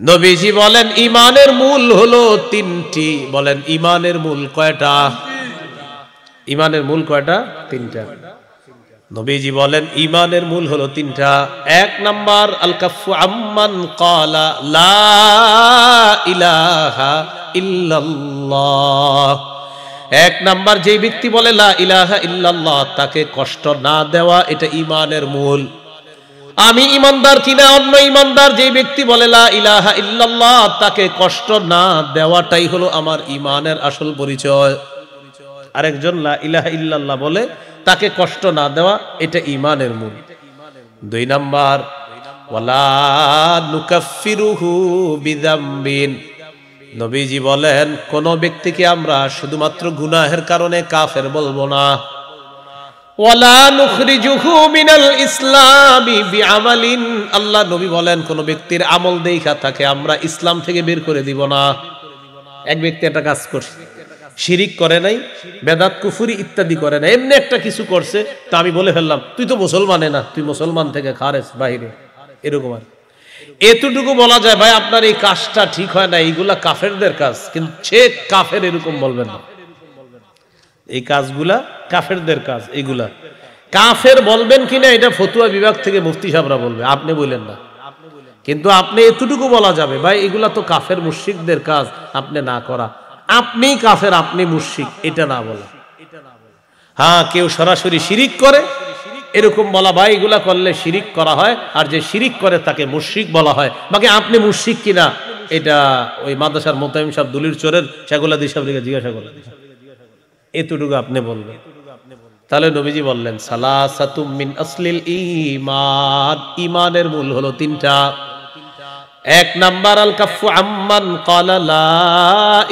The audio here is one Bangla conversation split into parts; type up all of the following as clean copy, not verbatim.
নবীজি বলেন ঈমানের মূল হলো তিনটি। বলেন ঈমানের মূল কয়টা? ঈমানের মূল কয়টা? তিনটা। নবীজি বলেন ঈমানের মূল হলো তিনটা। এক নাম্বার আল কাফু আম্মান ক্বালা লা ইলাহা ইল্লাল্লাহ। এক নাম্বার যেই ব্যক্তি বলে লা ইলাহা ইল্লাল্লাহ তাকে কষ্ট না দেওয়া, এটা ঈমানের মূল। আমি ইমানদার কিনা অন্য ইমানদার যেই ব্যক্তি বলে লা ইলাহা ইল্লাল্লাহ তাকে কষ্ট না দেওয়াটাই হলো আমার ঈমানের আসল পরিচয়। আরেকজন লা ইলাহা ইল্লাল্লাহ বলে তাকে কষ্ট না দেওয়া, এটা ঈমানের মূল। দুই নাম্বার ওয়ালা নুকাফিরুহু বিযামবিন। নবীজি বলেন কোন ব্যক্তিকে আমরা শুধুমাত্র গুনাহের কারণে কাফের বলবো না। ওয়ালা নুখরিজুহু মিনাল ইসলামি বিআমালিন। আল্লাহ নবী বলেন কোন ব্যক্তির আমল দেখা থাকে আমরা ইসলাম থেকে বের করে দিব না। এক ব্যক্তি একটা কাজ করছে, শিরিক করে নাই, বেদাত কুফরি ইত্যাদি করে না, এমনি একটা কিছু করছে, তো আমি বলে ফেললাম তুই তো মুসলমানে না, তুই মুসলমান থেকে খারেজ, বাহিরে, এরকম আর। এতটুকু বলা যায় ভাই আপনার এই কাজটা ঠিক হয় না, এইগুলা কাফেরদের কাজ, কিন্তু সে কাফের এরকম বলবেন না। এই কাজগুলা কাফেরদের কাজ, এইগুলা কাফের বলবেন কিনা এটা ফতুয়া বিভাগ থেকে মুফতি সাহেবরা বলবে, আপনি বললেন না। কিন্তু আপনি এতটুকু বলা যাবে ভাই এগুলা তো কাফের মুশরিকদের কাজ, আপনি না করা, আপনি কাফের, আপনি মুশরিক, এটা না বলা। হ্যাঁ, কেউ সরাসরি শিরিক করে এরকম বলা, ভাই এগুলা করলে শিরিক করা হয়, আর যে শিরিক করে তাকে মুশরিক বলা হয়। বাকি আপনি মুশরিক কিনা এটা ওই মাদ্রাসার মোতায়েম সাহেব দলিল চোরের সেগুলা দিশাব লিখে জিজ্ঞাসা করে, এতটুকু আপনি বলবেন। তাহলে নবীজি বললেন সালাসাতুম মিন আসলিল ঈমান, ঈমানের মূল হলো তিনটা। এক নাম্বার আল কাফু আম্মান ক্বালা লা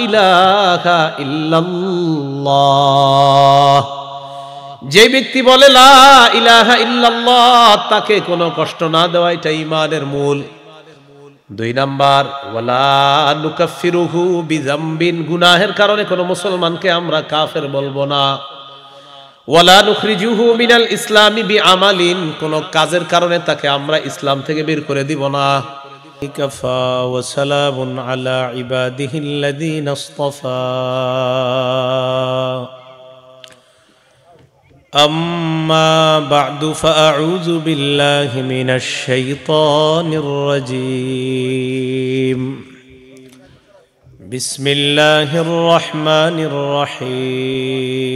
ইলাহা ইল্লাল্লাহ। যে ব্যক্তি বলে লা ইলাহা ইল্লাল্লাহ তাকে কোনো কষ্ট না দেওয়া, এটা ঈমানের মূল। দুই নাম্বার ওয়ালা নুকাফিরুহু বিযামবিন, গুনাহের কারণে কোনো মুসলমানকে আমরা কাফের বলবো না। ওয়ালা নুখরিজুহু মিনাল ইসলামি বিআমালিন, কোন কাজের কারণে তাকে আমরা ইসলাম থেকে বের করে দিব না। কাফা ওয়া সালামুন আলা ইবাদিহিল্লাযীনা ইসতাফা। আম্মা বা'দু ফাআউযু বিল্লাহি মিনাশ শাইতানির রাজীম। বিসমিল্লাহির রহমানির রহিম।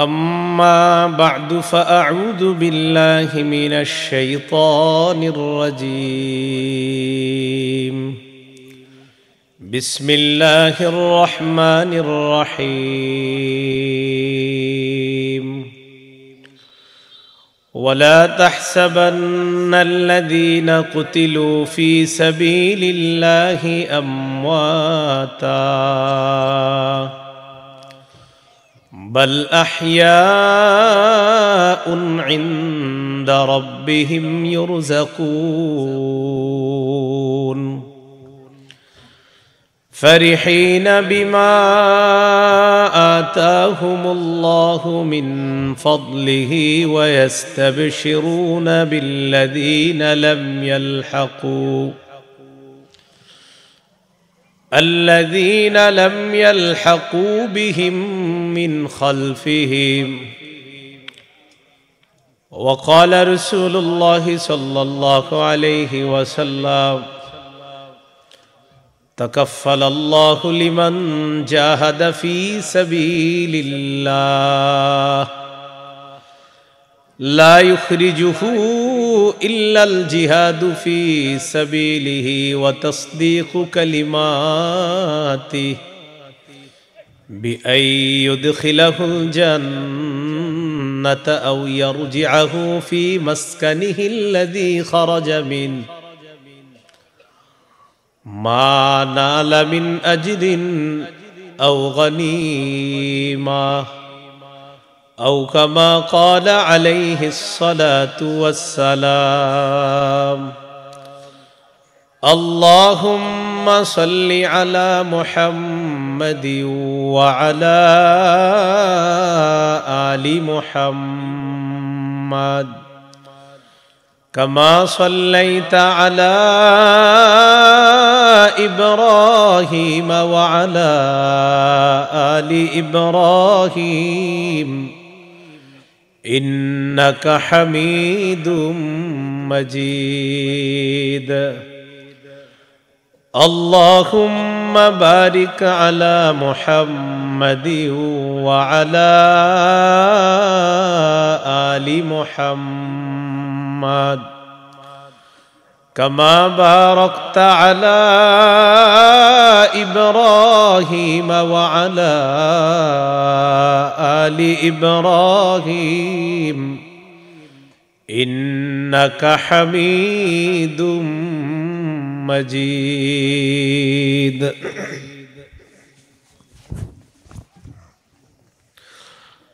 أما بعد فأعوذ بالله من الشيطان الرجيم. بسم الله الرحمن الرحيم. ولا تحسبن الذين قتلوا في سبيل الله أمواتا بل أحياء عند ربهم يرزقون فرحين بما آتاهم الله من فضله ويستبشرون بالذين لم يلحقوا بهم من خلفهم. وقال رسول الله صلى الله عليه وسلم تكفل الله لمن جاهد في سبيل الله لا يخرجه إلا الجهاد في سبيله وتصديق كلماته بأن يدخله الجنة أو يرجعه في مسكنه الذي خرج منه ما نال من أجر أو غنيمة أو كما قال عليه الصلاة والسلام اللهم صل على محمد وعلى آل محمد كما صليت على إبراهيم وعلى آل إبراهيم إنك حميد مجيد اللهم بارك على محمد وعلى آل محمد كما باركت على إبراهيم وعلى آل إبراهيم إنك حميد مجيد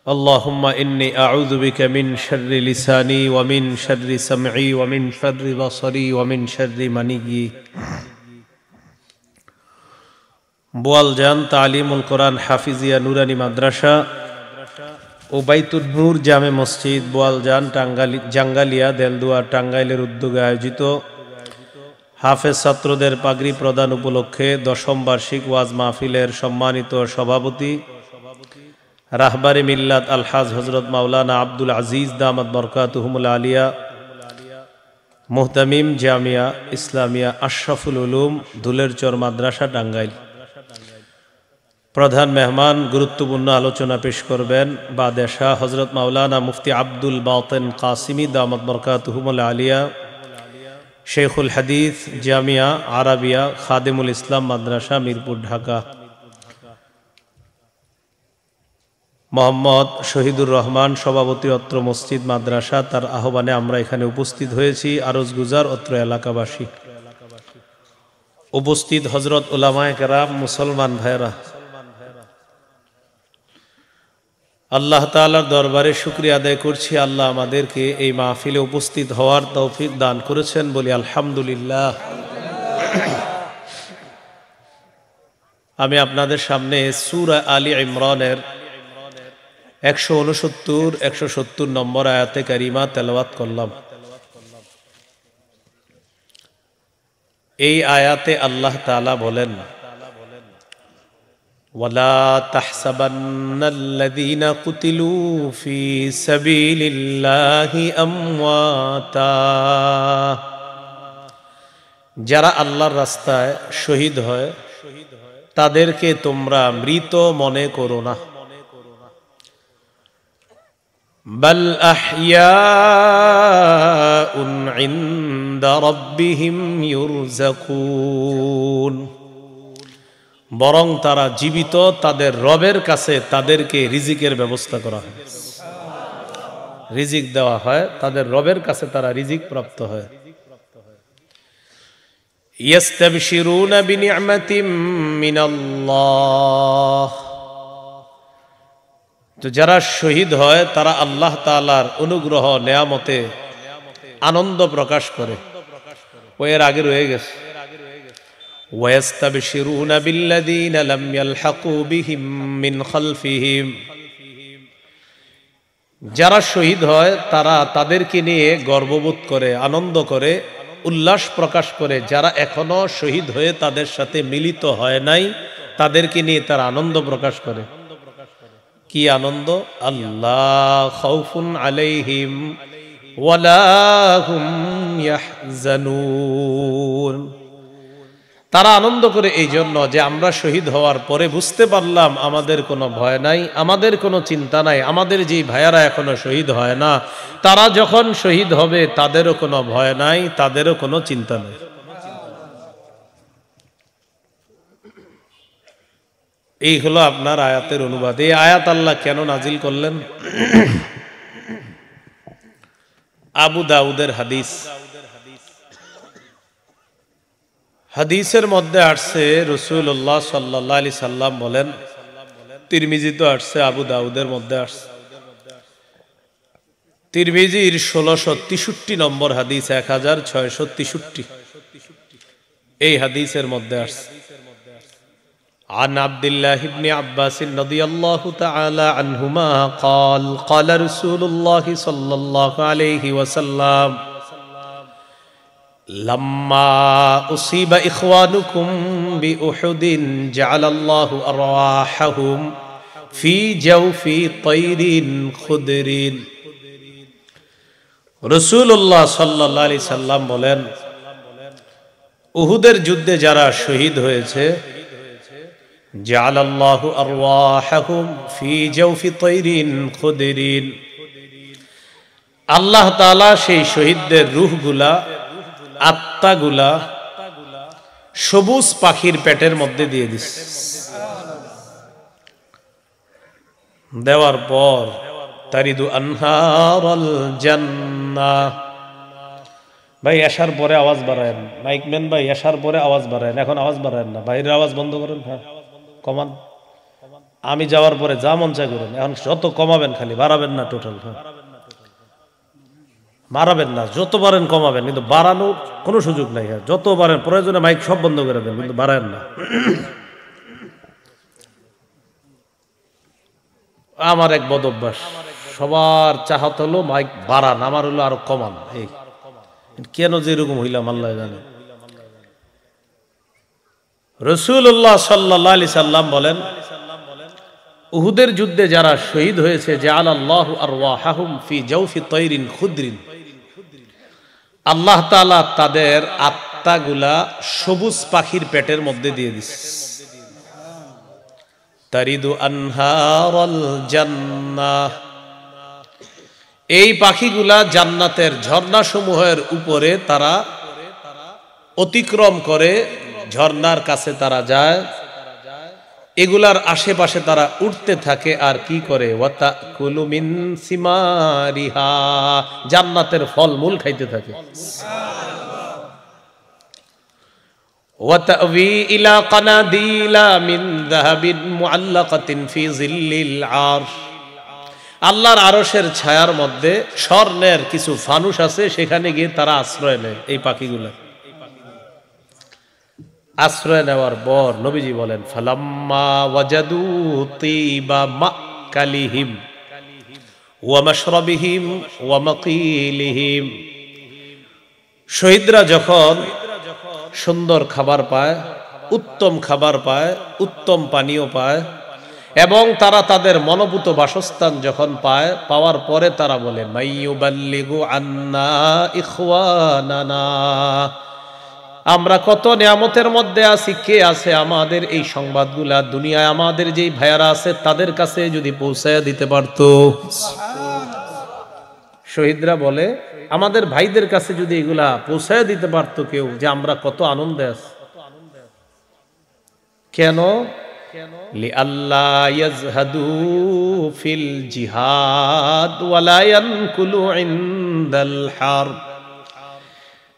اللهم إني أعوذ بك من شر لساني ومن شر سمعي ومن شر بصري ومن شر مني বোয়ালজান তালিমুল কোরআন হাফিজিয়া নুরানি মাদ্রাসা ও বাইতুন নূর জামে মসজিদ বোয়ালজান জাঙ্গালিয়া দেলদুয়ার টাঙ্গাইলের উদ্যোগে আয়োজিত হাফেজ ছাত্রদের পাগড়ি প্রদান উপলক্ষে 10ম বার্ষিক ওয়াজ মাহফিলের সম্মানিত সভাপতি রাহবারে মিল্লাত আলহাজ হযরত মাওলানা আব্দুল আজিজ দামাত বরকাতুহুমুল আলিয়া মুহতামিম জামিয়া ইসলামিয়া আশরাফুল উলুম দুলেরচর মাদ্রাসা টাঙ্গাইল প্রধান মেহমান গুরুত্বপূর্ণ আলোচনা পেশ করবেন বাদেশা হযরত মাওলানা মুফতি আব্দুল বাতিন কাসিমি দামাত বরকাতুহুমুল আলিয়া শেখুল হাদিস জামিয়া আরাবিয়া খাদিমুল ইসলাম মাদ্রাসা মিরপুর ঢাকা মোহাম্মদ শহীদুর রহমান সভাপতি অত্র মসজিদ মাদ্রাসা তার আহ্বানে আমরা এখানে উপস্থিত হয়েছি আরজ গুজার অত্র এলাকাবাসী উপস্থিত হযরত উলামায়ে কেরাম মুসলমান ভাইরা আল্লাহ তাআলার দরবারে শুকরিয়া আদায় করছি আল্লাহ আমাদেরকে এই মাহফিলে উপস্থিত হওয়ার তৌফিক দান করেছেন বলি আলহামদুলিল্লাহ আমি আপনাদের সামনে সূরা আলী ইমরানের 169 170 নম্বর আয়াতে কারিমা তেলাওয়াত করলাম এই আয়াতে আল্লাহ তাআলা বলেন ولا تحسبن الذين قتلوا في سبيل الله امواتا যারা আল্লাহর রাস্তায় শহীদ হয় তাদেরকে তোমরা মৃত মনে করো না বাল আহইয়াউন ইনদা রাব্বিহিম ইউরযাকুন বরং তারা জীবিত তাদের রবের কাছে তাদেরকে রিজিকের ব্যবস্থা করা হয় রিজিক দেওয়া হয় তাদের রবের কাছে তারা রিজিক প্রাপ্ত হয় ইয়াস্তাবশিরুনা বিনি'মাতিম মিনাল্লাহ তো যারা শহীদ হয় তারা আল্লাহ তাআলার অনুগ্রহ নেয়ামতে আনন্দ প্রকাশ করে ও এর আগে রয়ে গেছে وَيَسْتَبْشِرُونَ بِالَّذِينَ لَمْ يَلْحَقُوا بِهِمْ مِنْ خَلْفِهِمْ যারা শহীদ হয় তারা তাদেরকে নিয়ে গর্ববোধ করে আনন্দ করে উল্লাস প্রকাশ করে যারা এখনো শহীদ হয়ে তাদের সাথে মিলিত হয় নাই তাদেরকে নিয়ে তারা আনন্দ প্রকাশ করে কি আনন্দ আল্লাহ খাউফুন আলাইহিম ওয়ালা হুম ইয়াহজানুন তারা আনন্দ করে এই জন্য যে আমরা শহীদ হওয়ার পরে বুঝতে পারলাম আমাদের কোনো ভয় নাই আমাদের কোনো চিন্তা নাই আমাদের যে ভাইয়ারা এখনো শহীদ হয় না তারা যখন শহীদ হবে তাদেরও কোনো ভয় নাই তাদেরও কোনো চিন্তা নাই এই হলো আপনার আয়াতের অনুবাদ। এই আয়াত আল্লাহ কেন নাজিল করলেন? আবু দাউদের হাদিস, হাদিসের মধ্যে আসছে রাসূলুল্লাহ সাল্লাল্লাহু আলাইহি সাল্লাম বলেন, তিরমিজিতে আসছে, আবু দাউদের মধ্যে আসছে, তিরমিজির 1663 নম্বর হাদিস, 1663 এই হাদিসের মধ্যে আসছে। عن عبد الله بن عباس رضي الله تعالى عنهما قال قال رسول الله صلى الله عليه وسلم لما أصيب إخوانكم بأحد جعل الله أرواحهم في جوف طير خضر। রাসূলুল্লাহ সাল্লাল্লাহু আলাইহি সাল্লাম বলেন, উহুদের যুদ্ধে যারা শহীদ হয়েছে, জাআলাল্লাহু আরওয়াহাহুম ফি জাওফি তাইরিন খুদরিন, আল্লাহ তাআলা সেই শহীদদের রূহগুলা, আত্মাগুলা সবুজ পাখির পেটের মধ্যে দিয়ে দিছে। দেওয়ার পর তারিদু আনহারাল জান্নাহ। ভাই এশার পরে আওয়াজ বাড়ায়েন, মাইকম্যান ভাই এশার পরে আওয়াজ বাড়ায়েন, এখন আওয়াজ বাড়ায়েন না, বাইরের আওয়াজ বন্ধ করেন। হ্যাঁ কমান, আমি যাওয়ার পরে যা মন চাই করেন, এখন যত কমাবেন খালি, বাড়াবেন না টোটাল। হ্যাঁ মারাবেন না, যত পারেন কমাবেন, কিন্তু বাড়ানোর কোনো সুযোগ নাই। হ্যাঁ যত পারেন প্রয়োজনে মাইক সব বন্ধ করে দেন, কিন্তু বাড়ায়েন না। আমার এক বদ অভ্যাস, সবার চাহত হলো মাইক বাড়ান, আমার হলো আরো কমান। এই কেন যে এরকম হইলাম আল্লাহ জানে। রাসূলুল্লাহ সাল্লাল্লাহু আলাইহি সাল্লাম বলেন, উহুদের যুদ্ধে যারা শহীদ হয়েছে, জাআলাল্লাহু আরওয়াহাহুম ফি জাওফি তাইরিন খুদরিন, আল্লাহ তাআলা তাদের আত্মাগুলা সবুজ পাখির পেটের মধ্যে দিয়ে দিছে। তারিদু আনহারাল জান্নাহ, এই পাখিগুলা জান্নাতের ঝর্ণাসমূহের উপরে তারা অতিক্রম করে, ঝর্ণার কাছে তারা যায়, এগুলার আশেপাশে তারা উঠতে থাকে। আর কি করে? ওয়াতাকুলু মিন সিমারিহা, জান্নাতের ফলমূল খাইতে থাকে। ওয়াতাওয়ি ইলা কানাদিলা মিন যাহাবিন মুআল্লাকাতিন ফি জিল্লিল আরশ, আল্লাহর আরশের ছায়ার মধ্যে স্বর্ণের কিছু ফানুস আছে, সেখানে গিয়ে তারা আশ্রয় নেয়। এই পাখিগুলা আশ্রয় নেওয়ার পর নবীজি বলেন, ফালাম্মা ওয়াজাদু তিবা মাকালিহিম ওয়া মাশরাবিহিম ওয়া মাকিলিহিম, শহীদরা যখন সুন্দর খাবার পায়, উত্তম খাবার পায়, উত্তম পানীয় পায়, এবং তারা তাদের মনোভূত বাসস্থান যখন পায়, পাওয়ার পরে তারা বলে, মাইয়ুবাল্লিগু আন্না ইখওয়ানানা, আমরা কত নিয়ামতের মধ্যে আছি, কে আছে আমাদের এই সংবাদগুলা দুনিয়ায় আমাদের যেই ভাইয়ারা আছে তাদের কাছে যদি পৌঁছায় দিতে পারতো। শহীদরা বলে, আমাদের ভাইদের কাছে যদি এগুলা পৌঁছায় দিতে পারতো কেউ, যে আমরা কত আনন্দে আছি। কেন? লিআল্লা ইয়াজহাদু ফিল জিহাদ ওয়ালা ইয়ানকুলু ইনদাল হারব,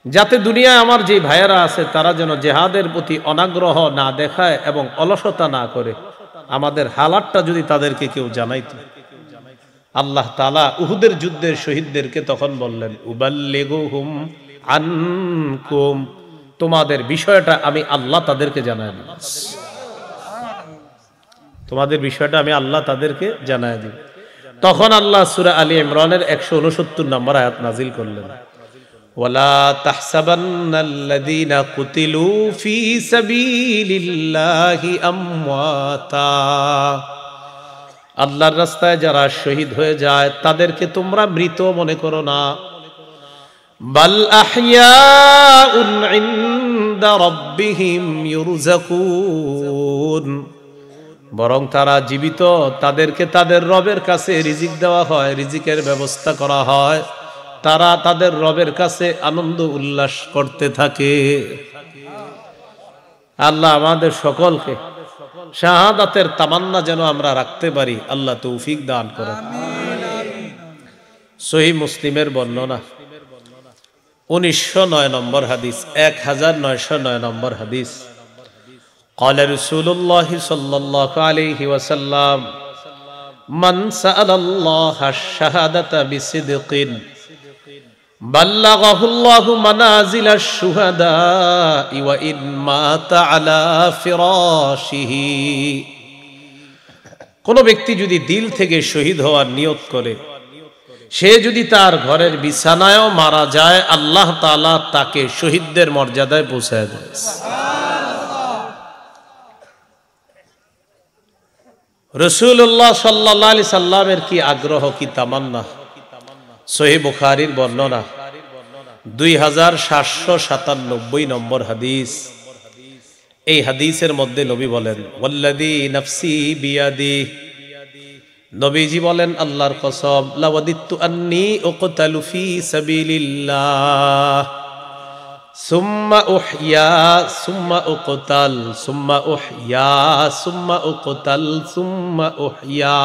যাতে দুনিয়ায় আমার যে ভাইয়েরা আছে তারা যেন জিহাদের প্রতি অনাগ্রহ না দেখায় এবং অলসতা না করে। আমাদের হালাতটা যদি তাদেরকে কেউ জানাইতো। আল্লাহ তাআলা উহুদের যুদ্ধের শহীদদেরকে তখন বললেন, উবাল্লিগুহুম আনকুম, তোমাদের বিষয়টা আমি আল্লাহ তাদেরকে জানায় দিব, তোমাদের বিষয়টা আমি আল্লাহ তাদেরকে জানায় দিব। তখন আল্লাহ সূরা আলী ইমরানের 169 নম্বর আয়াত নাজিল করলেন, ওয়ালা তাহসাবান্নাল্লাযীনা কুতিলু ফী সাবিলিল্লাহি আমওয়াতা, আল্লাহর রাস্তায় যারা শহীদ হয়ে যায় তাদেরকে তোমরা মৃত মনে করো না, বাল আহইয়াউন ইনদা রাব্বিহিম ইউরযাকুন, বরং তারা জীবিত, তাদেরকে তাদের রবের কাছে রিজিক দেওয়া হয়, রিজিকের ব্যবস্থা করা হয়, তারা তাদের রবের কাছে আনন্দ উল্লাস করতে থাকে। আল্লাহ আমাদের সকলকে শাহাদাতের তামান্না যেন আমরা রাখতে পারি, আল্লাহ তৌফিক দান করেন। সহিহ মুসলিমের বর্ণনা 1909 নম্বর হাদিস, 1909 নম্বর হাদিস। قال رسول الله صلى الله عليه وسلم من سأل الله الشهادة بصدق بلغه الله منازل الشهداء وإن مات على فراشه। কোন ব্যক্তি যদি দিল থেকে শহীদ হওয়ার নিয়ত করে, সে যদি তার ঘরের বিছানায়ও মারা যায়, আল্লাহ তাআলা তাকে শহীদদের মর্যাদায় পৌঁছায় দেয়। রাসূলুল্লাহ সাল্লাল্লাহু আলাইহি সাল্লামের কি আগ্রহ, কি তামান্না। সহিহ বুখারীর বর্ণনা 2797 নম্বর হাদিস। এই হাদিসের মধ্যে নবী বলেন, ওয়াল্লাযী নাফসি বিয়াদি, নবীজি বলেন আল্লাহর কসম, লাওয়াদিতু আন্নী উকতালু ফি সাবিলিল্লাহ সুম্মা উহইয়া সুম্মা উকতাল সুম্মা উহইয়া সুম্মা উকতাল সুম্মা উহইয়া।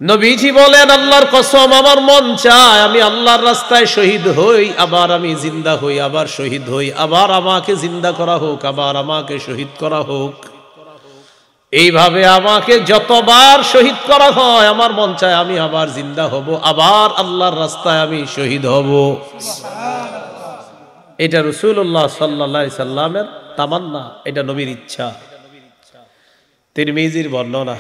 নবীজি বলেন আল্লাহর কসম, আমার মন চায় আমি আল্লাহর রাস্তায় শহীদ হই, আবার আমি জিন্দা হই, আবার শহীদ হই, আবার আমাকে জিন্দা করা হোক, আবার আমাকে শহীদ করা হোক। এইভাবে আমাকে যতবার শহীদ করা হয়, আমার মন চায় আমি আবার জিন্দা হব, আবার আল্লাহর রাস্তায় আমি শহীদ হব। এটা রাসূলুল্লাহ সাল্লাল্লাহু আলাইহি সাল্লামের তামান্না, এটা নবীর ইচ্ছা। তিরমিজির বর্ণনা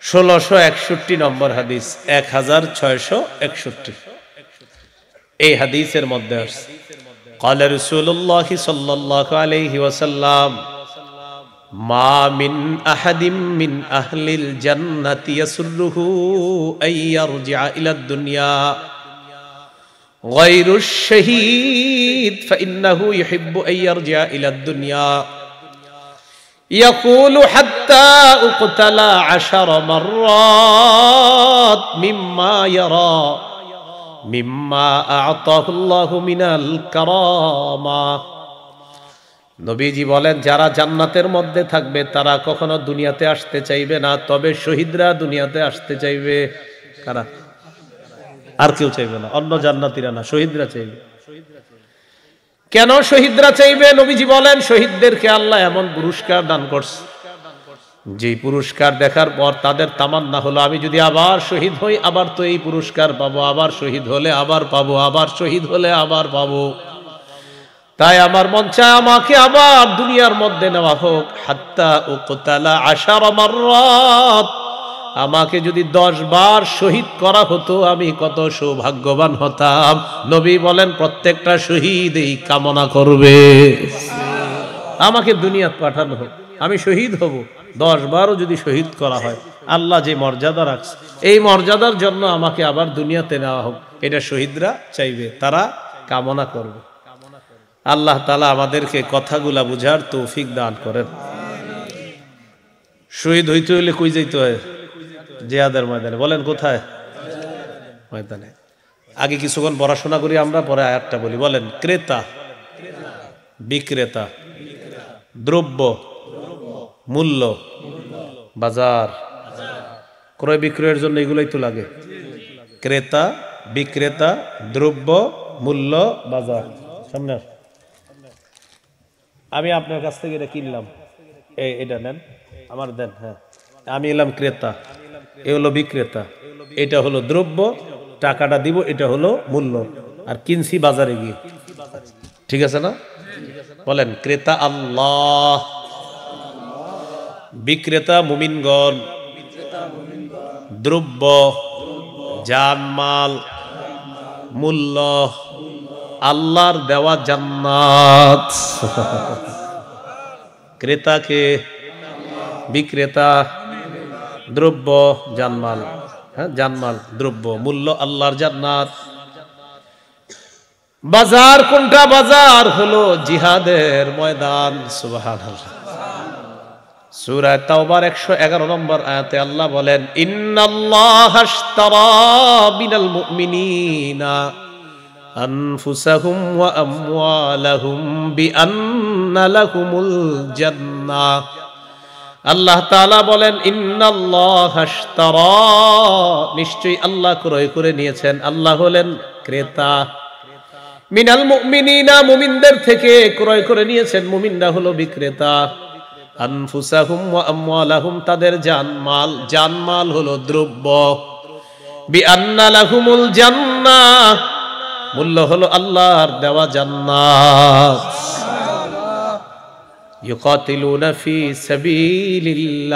1661 নম্বর হাদিস, 1661। এই হাদিসের মধ্যে আছে, قال رسول الله صلى الله عليه وسلم ما من أحد من أهل الجنة يسره أن يرجع إلى الدنيا غير الشهيد فإنه يحب أن يرجع إلى الدنيا يقول حتى أقتل 10 مرات مما يرى مما أعطاه الله من الكرامة। নবীজি বলেন, যারা জান্নাতের মধ্যে থাকবে তারা কখনো দুনিয়াতে আসতে চাইবে না, তবে শহীদরা দুনিয়াতে আসতে চাইবে। কারা? আর কেউ চাইবে না, অন্য জান্নাতীরা না, শহীদরা চাইবে। কেন শহীদরা চাইবে? নবীজি বলেন, শহীদদেরকে আল্লাহ এমন পুরস্কার দান করছে, যে পুরস্কার দেখার পর তাদের তামান্না হলো, আমি যদি আবার শহীদ হই, আবার তো এই পুরস্কার পাবো, আবার শহীদ হলে আবার পাবো, আবার শহীদ হলে আবার পাবো। তাই আমার মন চায় আমাকে আবার দুনিয়ার মধ্যে নেওয়া হোক। হাত্তা উকতালা 10 মাররাত, আমাকে যদি 10 বার শহীদ করা হতো, আমি কত সৌভাগ্যবান হতাম। নবী বলেন, প্রত্যেকটা শহীদ এই কামনা করবে, আমাকে দুনিয়াতে পাঠানো হোক, আমি শহীদ হব। 10 বারও যদি শহীদ করা হয়, আল্লাহ যে মর্যাদা রাখছে, এই মর্যাদার জন্য আমাকে আবার দুনিয়াতে নেওয়া হোক, এটা শহীদরা চাইবে, তারা কামনা করবে। আল্লাহ তাআলা আমাদেরকে কথাগুলা বুঝার তৌফিক দান করেন। শহীদ হইতে হইলে কই যাইতে হয়? জিহাদের ময়দানে। বলেন কোথায়? ময়দানে। আগে কিছুক্ষণ পড়াশোনা করি আমরা, পরে আয়াতটা বলি। বলেন, ক্রেতা বিক্রেতা, দ্রব্য মূল্য, বাজার, ক্রয় বিক্রয়ের জন্য এগুলোই তো লাগে। ক্রেতা বিক্রেতা, দ্রব্য মূল্য, বাজার। সামনে আমি আপনার কাছ থেকে এটা কিনলাম, এটা নেন, আমার দেন। হ্যাঁ, আমি এলাম ক্রেতা, এ হলো বিক্রেতা, এটা হলো দ্রব্য, টাকাটা দিব, এটা হলো মূল্য, আর কিনছি বাজারে গিয়ে। ঠিক আছে না? বলেন, ক্রেতা আল্লাহ, বিক্রেতা মুমিনগণ, দ্রব্য জানমাল, মূল্য আল্লাহর দেওয়া জান্নাত। ক্রেতাকে, বিক্রেতা, দ্রব্য জানমাল, হ্যাঁ জানমাল দ্রব্য, মূল্য আল্লাহর জান্নাত। বাজার কোনটা? বাজার হলো জিহাদের ময়দান। সুবহানাল্লাহ। সূরা তাওবার 111 নম্বর আয়াতে আল্লাহ বলেন, ইন্নাল্লাহা আশতারা মিনাল মুমিনিনা আনফুসাহুম ওয়া আমওয়ালাহুম বিআন্না লাহুমুল জান্নাহ জান্নাহ। আল্লাহ তাআলা বলেন ইন্নাল্লাহা আশতারা, নিশ্চয়ই আল্লাহ ক্রয় করে নিয়েছেন, আল্লাহ হলেন ক্রেতা। মিনাল মুমিনিনা, মুমিনদের থেকে ক্রয় করে নিয়েছেন, মুমিনরা হলো বিক্রেতা। আনফুসাহুম ওয়া আমওয়ালাহুম, তাদের জানমাল, জানমাল হলো দ্রব্য। বিআন্না লাহুমুল জান্নাহ, মূল্য হলো আল্লাহর দেওয়া জান্নাত। ইউকাতিলুনা ফি সাবিলিল্লাহ,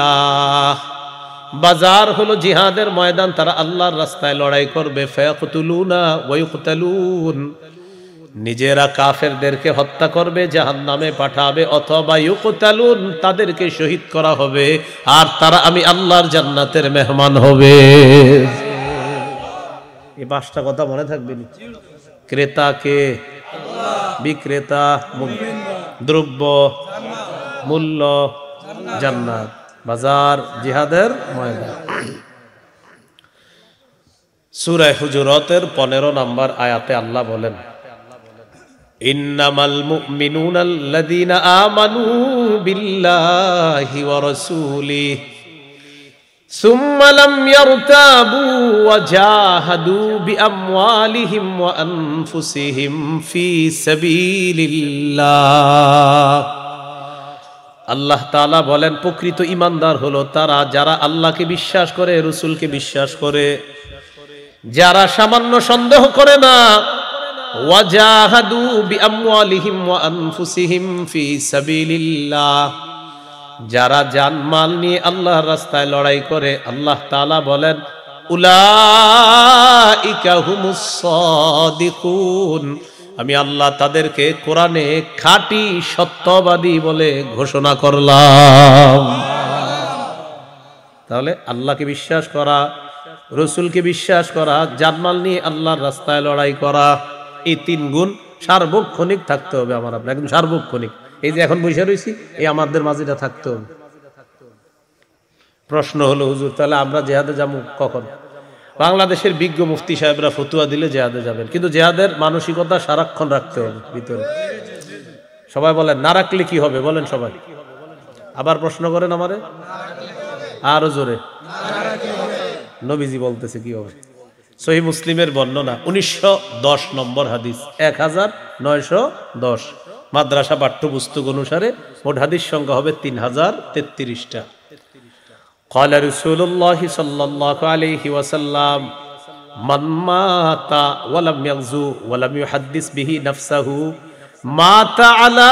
বাজার হলো জিহাদের ময়দান, তারা আল্লাহর রাস্তায় লড়াই করবে। ফায়াকতুলুনা ওয়া ইউকতালুন, নিজেরা কাফেরদেরকে হত্যা করবে, জাহান্নামে পাঠাবে, অথবা ইউকতালুন, তাদেরকে শহীদ করা হবে, আর তারা আমি আল্লাহর জান্নাতের মেহমান হবে। এই পাঁচটা কথা মনে থাকবে। ক্রেতা কে? বিক্রেতা, দ্রব্য, মূল্য, জান্নাত, বাজার, জিহাদের ময়দান। সূরা হুজুরাতের 15 নম্বর আয়াতে আল্লাহ বলেন ইন্নামাল মুমিনুনা আল্লাযীনা আমানু বিল্লাহি ওয়া রাসূলিহি সুম্মা লাম ইয়ারতাবু ওয়া জাহাদু বিআমওয়ালিহিম ওয়া আনফুসিহিম ফি সাবিলিল্লাহ। আল্লাহ তাআলা বলেন প্রকৃত ঈমানদার হলো তারা যারা আল্লাহকে বিশ্বাস করে, রাসূলকে বিশ্বাস করে, যারা সামান্য সন্দেহ করে না। ওয়াজাহাদু বিআমওয়ালিহিম ওয়া আনফুসিহিম ফি সাবিলিল্লাহ, যারা জানমাল নিয়ে আল্লাহর রাস্তায় লড়াই করে। আল্লাহ তাআলা বলেন উলাইকা হুমুস সাদিকুন, আমি আল্লাহ তাদেরকে কোরআনে খাঁটি সত্যবাদী বলে ঘোষণা করলাম। তাহলে আল্লাহকে বিশ্বাস করা, রাসূলকে বিশ্বাস করা, জানমাল নিয়ে আল্লাহর রাস্তায় লড়াই করা, এই 3 গুণ সার্বক্ষণিক থাকতে হবে আমার আপনার, একদম সার্বক্ষণিক। এই যে এখন বসে রয়েছি, এই আমাদের মাঝেটা থাকতে হবে। প্রশ্ন হলো হুজুর তাহলে আমরা জিহাদে যাবো কখন? বাংলাদেশের বিজ্ঞ মুফতি সাহেবরা ফতুয়া দিলে জিহাদে যাবেন, কিন্তু জিহাদের মানসিকতা সারাক্ষণ রাখতে হবে ভিতরে। সবাই বলেন না রাখলে কি হবে? বলেন সবাই। আবার প্রশ্ন করেন আমারে, আরো জোরে। নবীজি বলতেছে কি হবে? সহিহ মুসলিমের বর্ণনা 1910 নম্বর হাদিস, 1910 মাদ্রাসা পাঠ্যপুস্তক অনুসারে মোট হাদিস সংখ্যা হবে 3033টা। قال رسول الله صلى الله عليه وسلم من مات ولم يغزو ولم يحدث به نفسه مات على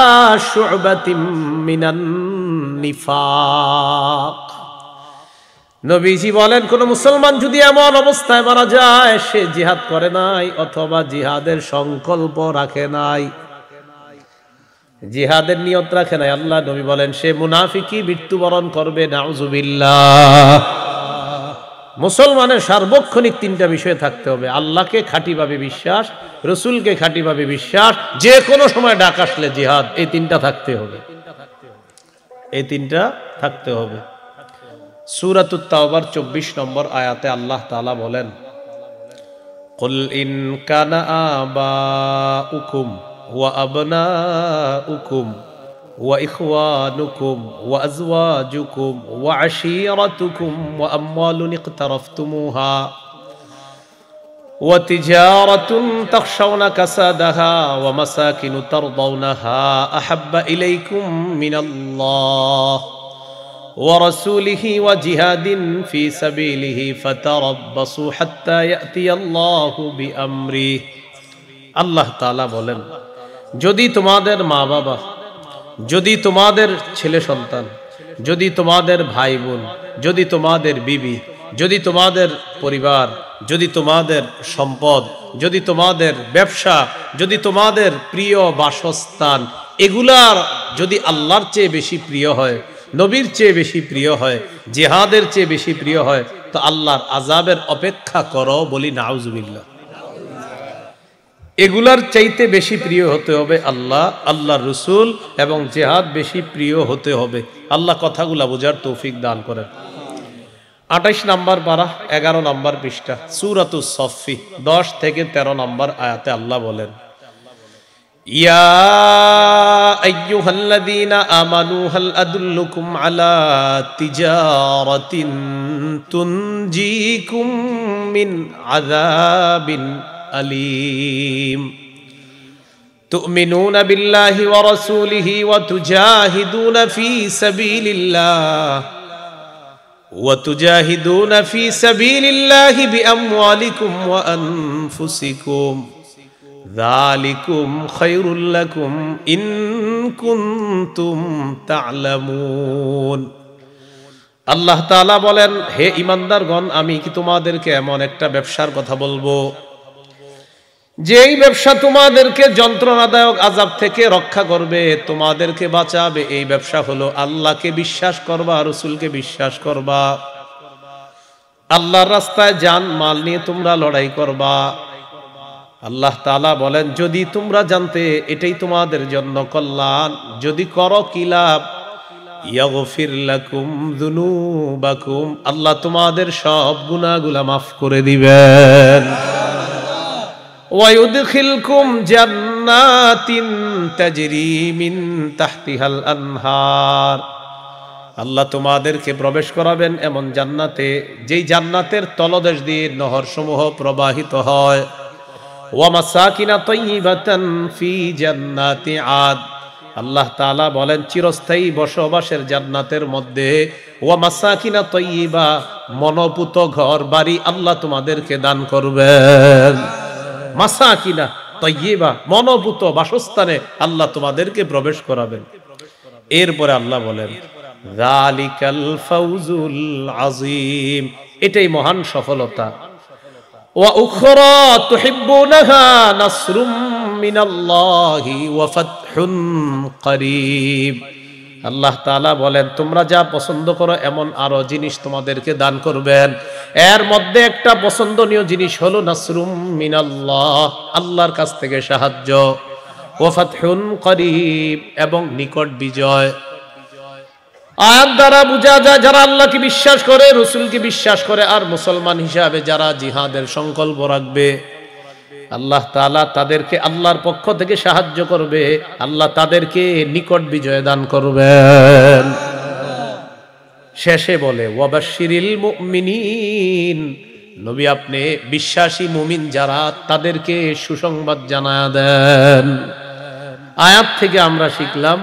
شعبة من النفاق। নবীজি বলেন কোন মুসলমান যদি এমন অবস্থায় মারা যায় সে জিহাদ করে নাই অথবা জিহাদের সংকল্প রাখে নাই, জিহাদের নিয়ত রাখে নাই, আল্লাহ নবী বলেন সে মুনাফিকি মৃত্যুবরণ করবে। নাউজুবিল্লাহ। মুসলমানের সার্বক্ষণিক 3টা বিষয় থাকতে হবে: আল্লাহকে খাঁটিভাবে বিশ্বাস, রাসূলকে খাঁটিভাবে বিশ্বাস, যে কোনো সময় ডাক আসলে জিহাদ। এই 3টা থাকতে হবে, এই 3টা থাকতে হবে। সূরাতুত তাওবার 24 নম্বর আয়াতে আল্লাহ তাআলা বলেন কুল ইন কানা আবাউকুম ওয়া আবনাউকুম ওয়া ইখওয়ানুকুম ওয়া আজওয়াজুকুম ওয়া আশীরাতুকুম ওয়া আমওয়ালুন ইকতারাফতুমুহা ওয়া তিজারাতুন তাখশাউনা কাসাদাহা ওয়া মাসাকিনু তারদাউনাহা আহাব্বা ইলাইকুম মিনাল্লাহ ورسوله وجهاد في سبيله فتربصوا حتى يأتي الله بأمره। আল্লাহ তাআলা বলেন যদি তোমাদের মা বাবা, যদি তোমাদের ছেলে সন্তান, যদি তোমাদের ভাই বোন, যদি তোমাদের বিবি, যদি তোমাদের পরিবার, যদি তোমাদের সম্পদ, যদি তোমাদের ব্যবসা, যদি তোমাদের প্রিয় বাসস্থান, এগুলার যদি আল্লাহর চেয়ে বেশি প্রিয় হয়, নবীর চেয়ে বেশি প্রিয় হয়, জিহাদের চেয়ে বেশি প্রিয় হয়, তো আল্লাহর আযাবের অপেক্ষা করো। বলি নাউজুবিল্লাহ। এগুলার চাইতে বেশি প্রিয় হতে হবে আল্লাহ, আল্লাহর রাসূল এবং জিহাদ বেশি প্রিয় হতে হবে। আল্লাহ কথাগুলা বোঝার তৌফিক দান করেন। 28 নম্বর পারা 11 নম্বর পৃষ্ঠা সূরাতুস সফফি 10 থেকে 13 নম্বর আয়াতে আল্লাহ বলেন ইয়া আইয়ুহাল্লাযীনা আমানু হাল আদুল্লুকুম আলা তিজারাতিন তুনজিকুম মিন আযাবিন আলীম তুমিনুনা বিল্লাহি ওয়া রাসূলিহি ওয়া তুজাহিদুনা ফি সাবিলিল্লাহি বিআমওয়ালিকুম ওয়া আনফুসিকুম যালিকুম খায়রুল লাকুম ইন কুনতুম তা'লামুন। আল্লাহ তাআলা বলেন, হে ঈমানদারগণ, আমি কি তোমাদেরকে এমন একটা ব্যবসার কথা বলবো যেই ব্যবসা তোমাদেরকে যন্ত্রণাদায়ক আযাব থেকে রক্ষা করবে, তোমাদেরকে বাঁচাবে। এই ব্যবসা হলো আল্লাহকে বিশ্বাস করবা, রাসূলকে বিশ্বাস করবা, আল্লাহর রাস্তায় জান মাল নিয়ে তোমরা লড়াই করবা। আল্লাহ তাআলা বলেন, যদি তোমরা জানতে এটাই তোমাদের জন্য কল্যাণ, যদি করো কি লাভ? ইয়াগফির লাকুম যুনুবাকুম, আল্লাহ তোমাদের সব গুনাহগুলো মাফ করে দিবেন। ওয়ায়ুদখিলকুম জান্নাতিন তাজরি মিন তাহতিহাল আনহার, আল্লাহ তোমাদেরকে প্রবেশ করাবেন এমন জান্নাতে যেই জান্নাতের তলদেশ দিয়ে নহরসমূহ প্রবাহিত হয়। ওয়া মাসাকিনা তাইয়্যিবাতান ফি জান্নাতি আদ, আল্লাহ তাআলা বলেন চিরস্থায়ী বসবাসের জান্নাতের মধ্যে ওয়া মাসাকিনা তাইয়্যিবা, মনোপুত ঘর বাড়ি আল্লাহ তোমাদেরকে দান করবেন। মাসাকিনা তাইয়্যিবা, মনোপুত বাসস্থানে আল্লাহ তোমাদেরকে প্রবেশ করাবেন। এরপরে আল্লাহ বলেন, যালিকাল ফাউজুল আযীম, এটাই মহান সফলতা। ওয়া উখরা তুহিব্বুনাহা নাসরুম মিনাল্লাহি ওয়া ফাতহুন করিব, আল্লাহ তাআলা বলেন তোমরা যা পছন্দ করো এমন আরো জিনিস তোমাদেরকে দান করবেন। এর মধ্যে একটা পছন্দনীয় জিনিস হলো নাসরুম মিনাল্লাহ, আল্লাহর কাছ থেকে সাহায্য, ওয়া ফাতহুন করিব, এবং নিকট বিজয়। আয়াত দ্বারা বোঝা যায় যারা আল্লাহকে বিশ্বাস করে, রাসূলকে বিশ্বাস করে, আর মুসলমান হিসাবে যারা জিহাদের সংকল্প রাখবে, আল্লাহ তাআলা তাদেরকে আল্লাহর পক্ষ থেকে সাহায্য করবে, আল্লাহ তাদেরকে নিকট বিজয় দান করবেন। শেষে বলে, ওয়াবাশশিরিল মুমিনিন, নবী আপনি বিশ্বাসী মুমিন যারা তাদেরকে সুসংবাদ জানায়া দেন। আয়াত থেকে আমরা শিখলাম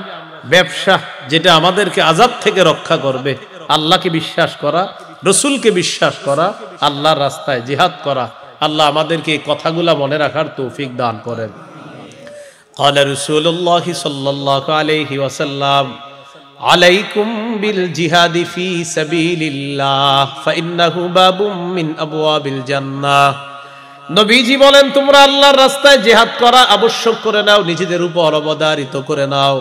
ব্যবসা যেটা আমাদেরকে আযাব থেকে রক্ষা করবে, আল্লাহকে বিশ্বাস করা, রাসূলকে বিশ্বাস করা, আল্লাহর রাস্তায় জিহাদ করা। আল্লাহ আমাদেরকে এই কথাগুলা মনে রাখার তৌফিক দান করেন। ক্বালা রাসূলুল্লাহ সাল্লাল্লাহু আলাইহি ওয়াসাল্লাম, আলাইকুম বিল জিহাদি ফি সাবিলিল্লাহ ফাইন্নাহু বাবুম মিন আবওয়াবিল জান্নাহ। নবীজি বলেন তোমরা আল্লাহর রাস্তায় জিহাদ করা আবশ্যক করে নাও, নিজেদের উপর অবধারিত করে নাও।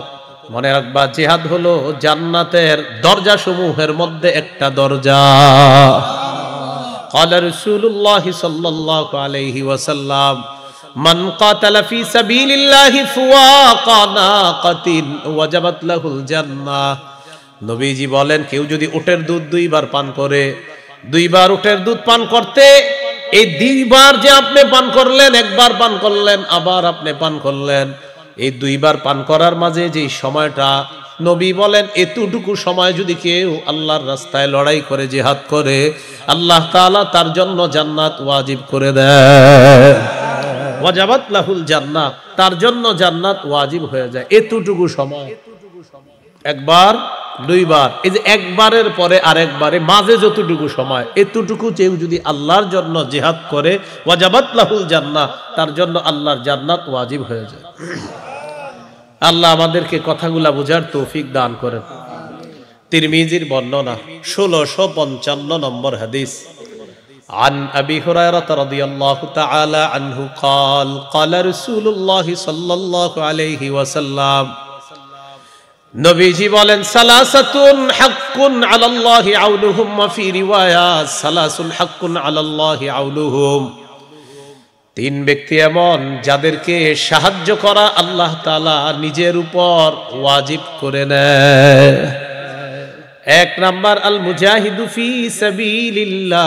মনে রাখবা জিহাদ হলো জান্নাতের দরজা সমূহের মধ্যে একটা দরজা। ক্বালা রাসূলুল্লাহ সাল্লাল্লাহু আলাইহি ওয়াসাল্লাম, মান কাতালা ফি সাবিলিল্লাহি ফুওয়াকা নাকাতিন ওয়াজাবাত লাহুল জান্নাহ। নবীজি বলেন কেউ যদি উটের দুধ দুইবার পান করে, দুইবার উটের দুধ পান করতে, এই দুইবার যে আপনি পান করলেন, একবার পান করলেন আবার আপনি পান করলেন, এই দুইবার পান করার মাঝে যে সময়টা, নবী বলেন এতটুকু সময় যদি কেউ আল্লাহর রাস্তায় লড়াই করে জিহাদ করে, আল্লাহ তাআলা তার জন্য জান্নাত ওয়াজিব করে দেয়। ওয়াজাবাত লাহুল জান্নাহ, তার জন্য জান্নাত ওয়াজিব হয়ে যায় এতটুকু সময়। একবার দুইবার, এই যে একবারের পরে আরেকবারে মাঝে যতটুকু সময়, এতটুকু কেউ যদি আল্লাহর জন্য জিহাদ করে, ওয়াজাবাত লাহুল জান্নাহ, তার জন্য আল্লাহর জান্নাত ওয়াজিব হয়ে যায়। আল্লাহ আমাদেরকে কথাগুলা বুঝার তৌফিক দান করেন। তিরমিজির বর্ণনা 1655 নম্বর হাদিস। عن أبي هريرة رضي الله تعالى عنه قال قال رسول الله صلى الله عليه وسلم, নবীজি বলেন সালাসাতুন হাক্কুন আলাল্লাহি আউনুহুম ওয়া ফি রিওয়ায়া সালাসুন হাক্কুন আলাল্লাহি আউনুহুম। তিন ব্যক্তি এমন যাদেরকে সাহায্য করা আল্লাহ তাআলা নিজের উপর ওয়াজিব করে নেয়। এক নাম্বার আল মুজাহিদু ফি সাবিলিল্লাহ,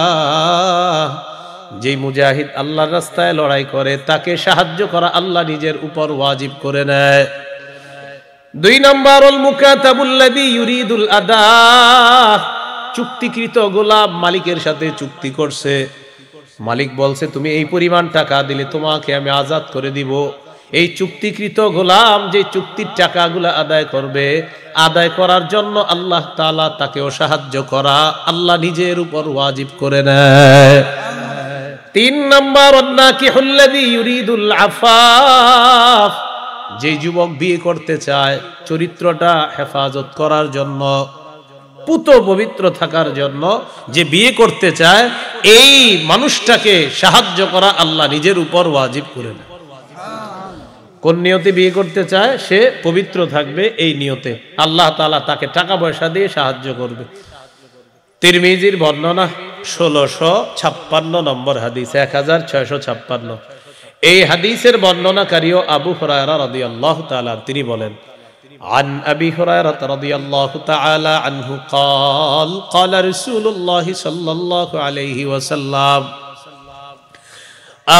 যেই মুজাহিদ আল্লাহর রাস্তায় লড়াই করে তাকে সাহায্য করা আল্লাহ নিজের উপর ওয়াজিব করে নেয়। 2 নম্বর আল মুকাতাবুল্লাযী ইউরিদুল আদা, চুক্তিকৃত গোলাম মালিকের সাথে চুক্তি করছে, মালিক বলছে তুমি এই পরিমাণ টাকা দিলে তোমাকে আমি আজাদ করে দিব। এই চুক্তিকৃত গোলাম যে চুক্তির টাকাগুলা আদায় করবে, আদায় করার জন্য আল্লাহ তাআলা তাকেও সাহায্য করা আল্লাহ নিজের উপর ওয়াজিব করে নেয়। 3 নম্বর আন্নাকিহুল্লাযী ইউরিদুল আফাফ, যে যুবক বিয়ে করতে চায় চরিত্রটা হেফাজত করার জন্য, পুত পবিত্র থাকার জন্য যে বিয়ে করতে চায়, এই মানুষটাকে সাহায্য করা আল্লাহ নিজের উপর ওয়াজিব করে নেয়। কোন নিয়তে বিয়ে করতে চায়? সে পবিত্র থাকবে, এই নিয়তে আল্লাহ তাআলা তাকে টাকা পয়সা দিয়ে সাহায্য করবে। তিরমিজির বর্ণনা 1656 নম্বর হাদিস, 1656। এই হাদিসের বর্ণনাকারীও আবু হুরায়রা রাদিয়াল্লাহু তাআলা, তিনি বলেন عن أبي هريرة رضي الله تعالى عنه قال قال رسول الله صلى الله عليه وسلم,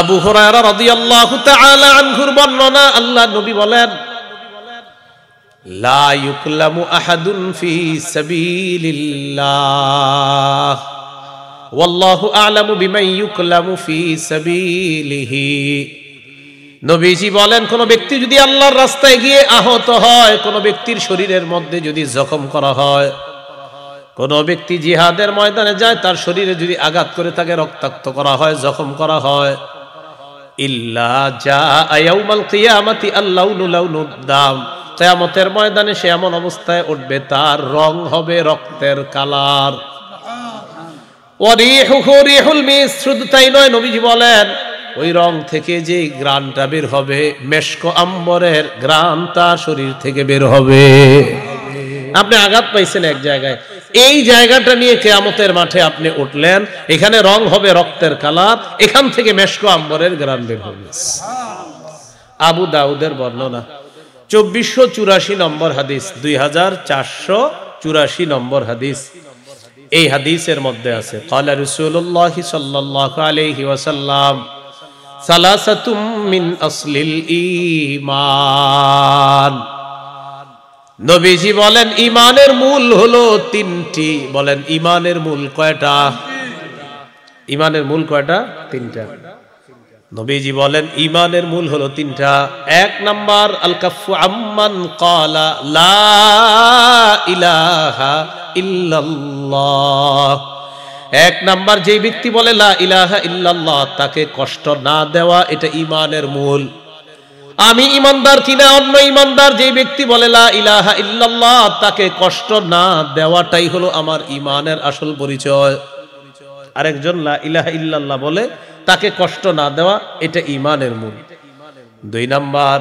আবু হুরায়রা রাদিয়াল্লাহু তাআলা আনহুর বর্ণনা, আল্লাহ নবী বলেন লা ইউকলামু আহাদুন ফি সাবিলিল্লাহ ওয়াল্লাহু আ'লামু বিমান ইউকলামু ফি সাবিলিহি। নবীজি বলেন কোন ব্যক্তি যদি আল্লাহর রাস্তায় গিয়ে আহত হয়, কোন ব্যক্তির শরীরের মধ্যে যদি জখম করা হয়, কোন ব্যক্তি জিহাদের ময়দানে যায় তার শরীরে যদি আঘাত করে তাকে রক্তাক্ত করা হয়, জখম করা হয়, ইল্লা জাআ ইয়াউমাল কিয়ামাতি আল্লাউনু লাউনুদ দাম, কিয়ামতের ময়দানে সে এমন অবস্থায় উঠবে তার রং হবে রক্তের কালার। ওয়া রিহুহু রিহুল মিস, শুধু তাই নয়, নবীজি বলেন ওই রং থেকে যে ঘ্রাণটা বের হবে, মেশক আম্বরের ঘ্রাণ তার শরীর থেকে বের হবে। আপনি আঘাত পাইছেন এক জায়গায়, এই জায়গাটা নিয়ে কিয়ামতের মাঠে আপনি উঠলেন, এখানে রং হবে রক্তের কালার, এখান থেকে মেশক আম্বরের ঘ্রাণ বের হবে। আবু দাউদের বর্ণনা 2484 নম্বর হাদিস, 2484 নম্বর হাদিস। এই হাদিসের মধ্যে আছে ক্বালা রাসূলুল্লাহ সাল্লাল্লাহু আলাইহি ওয়াসাল্লাম সালাসাতুম মিন আসলিল ঈমান, নবীজি বলেন ঈমানের মূল হলো 3টি। বলেন ঈমানের মূল কয়টা? ঈমানের মূল কয়টা? 3টা। নবীজি বলেন ঈমানের মূল হলো 3টা। 1 নাম্বার আল কাফু আম্মান ক্বালা লা ইলাহা ইল্লাল্লাহ, 1 নাম্বার যে ব্যক্তি বলে লা ইলাহা ইল্লাল্লাহ তাকে কষ্ট না দেওয়া, এটা ঈমানের মূল। আমি ঈমানদার কিনা অন্য ঈমানদার যে ব্যক্তি বলে লা ইলাহা ইল্লাল্লাহ তাকে কষ্ট না দেওয়াটাই হলো আমার ঈমানের আসল পরিচয়। আরেকজন লা ইলাহা ইল্লাল্লাহ বলে তাকে কষ্ট না দেওয়া, এটা ঈমানের মূল। 2 নাম্বার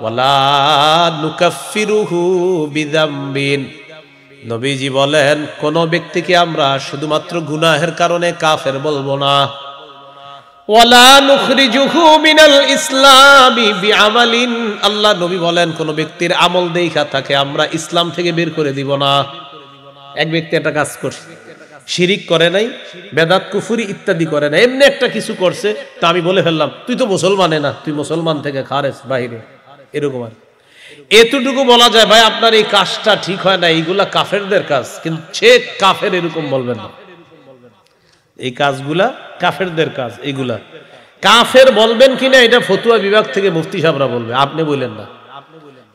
ওয়ালা নুকাফিরুহু বিযামবিন, নবীজি বলেন কোন ব্যক্তিকে আমরা শুধুমাত্র গুনাহের কারণে কাফের বলবো না। ওয়ালা নুখরিজুহু মিনাল ইসলামি বিআমালিন, আল্লাহ নবী বলেন কোন ব্যক্তির আমল দেখা তাকে আমরা ইসলাম থেকে বের করে দিব না। এক ব্যক্তি একটা কাজ করছে, শিরিক করে নাই, বেদাত কুফরি ইত্যাদি করে নাই, এমনি একটা কিছু করছে, তো আমি বলে ফেললাম তুই তো মুসলমানে না, তুই মুসলমান থেকে খারেজ, বাহিরে, এরকম আর এতটুকু বলা যায় ভাই আপনার এই কাজটা ঠিক হয় না, এইগুলা কাফেরদের কাজ, কিন্তু সে কাফের এরকম বলবেন না। এই কাজগুলা কাফেরদের কাজ, এইগুলা কাফের বলবেন কিনা এটা ফতুয়া বিভাগ থেকে মুফতি সাহেবরা বলবে, আপনি বললেন না।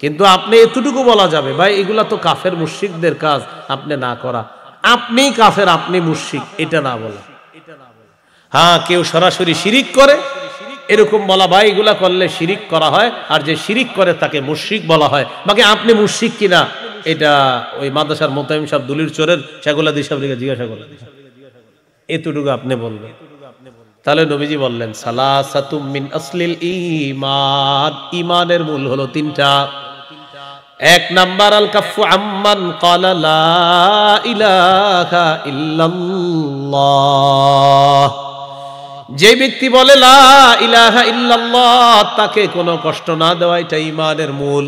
কিন্তু আপনি এতটুকু বলা যাবে ভাই এগুলা তো কাফের মুশরিকদের কাজ, আপনি না করা, আপনি কাফের, আপনি মুশরিক, এটা না বলা। হ্যাঁ, কেউ সরাসরি শিরিক করে এরকম বলা, ভাই এগুলা করলে শিরিক করা হয়, আর যে শিরিক করে তাকে মুশরিক বলা হয়। বাকি আপনি মুশরিক কিনা এটা ওই মাদ্রাসার মোতায়েম সাহেব দলিল চোরের সেগুলা দিশাব লিখে জিজ্ঞাসা করেন, এতটুকু আপনি বলবেন। তাহলে নবীজি বললেন সালাসাতুম মিন আসলিল ঈমান, ঈমানের মূল হলো 3টা। 1 নাম্বার আল কাফু আম্মান ক্বালা লা ইলাহা ইল্লাল্লাহ, যে ব্যক্তি বলে লা ইলাহা ইল্লাল্লাহ তাকে কোনো কষ্ট না দেওয়া, এটা ঈমানের মূল।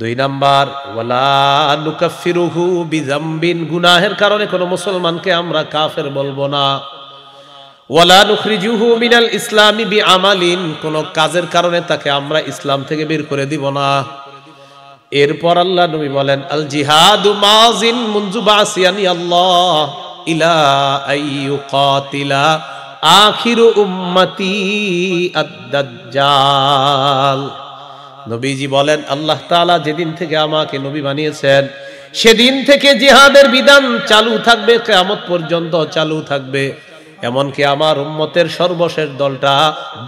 2 নাম্বার ওয়ালা নুকাফিরুহু বিযামবিন, গুনাহের কারণে কোনো মুসলমানকে আমরা কাফের বলবো না। ওয়ালা নুখরিজুহু মিনাল ইসলামি বিআমালিন, কোন কাজের কারণে তাকে আমরা ইসলাম থেকে বের করে দিব না। এরপর আল্লাহ নবী বলেন আল জিহাদু মাযিন মুনযু বাসিয়ানি আল্লাহ ইলা আইয়ুকাতিলা আখিরু উম্মতি আদ-দাজ্জাল। নবীজি বলেন আল্লাহ তাআলা যেদিন থেকে আমাকে নবী বানিয়েছেন সেদিন থেকে জিহাদের বিধান চালু থাকবে, কিয়ামত পর্যন্ত চালু থাকবে। এমনকি আমার উম্মতের সর্বশেষ দলটা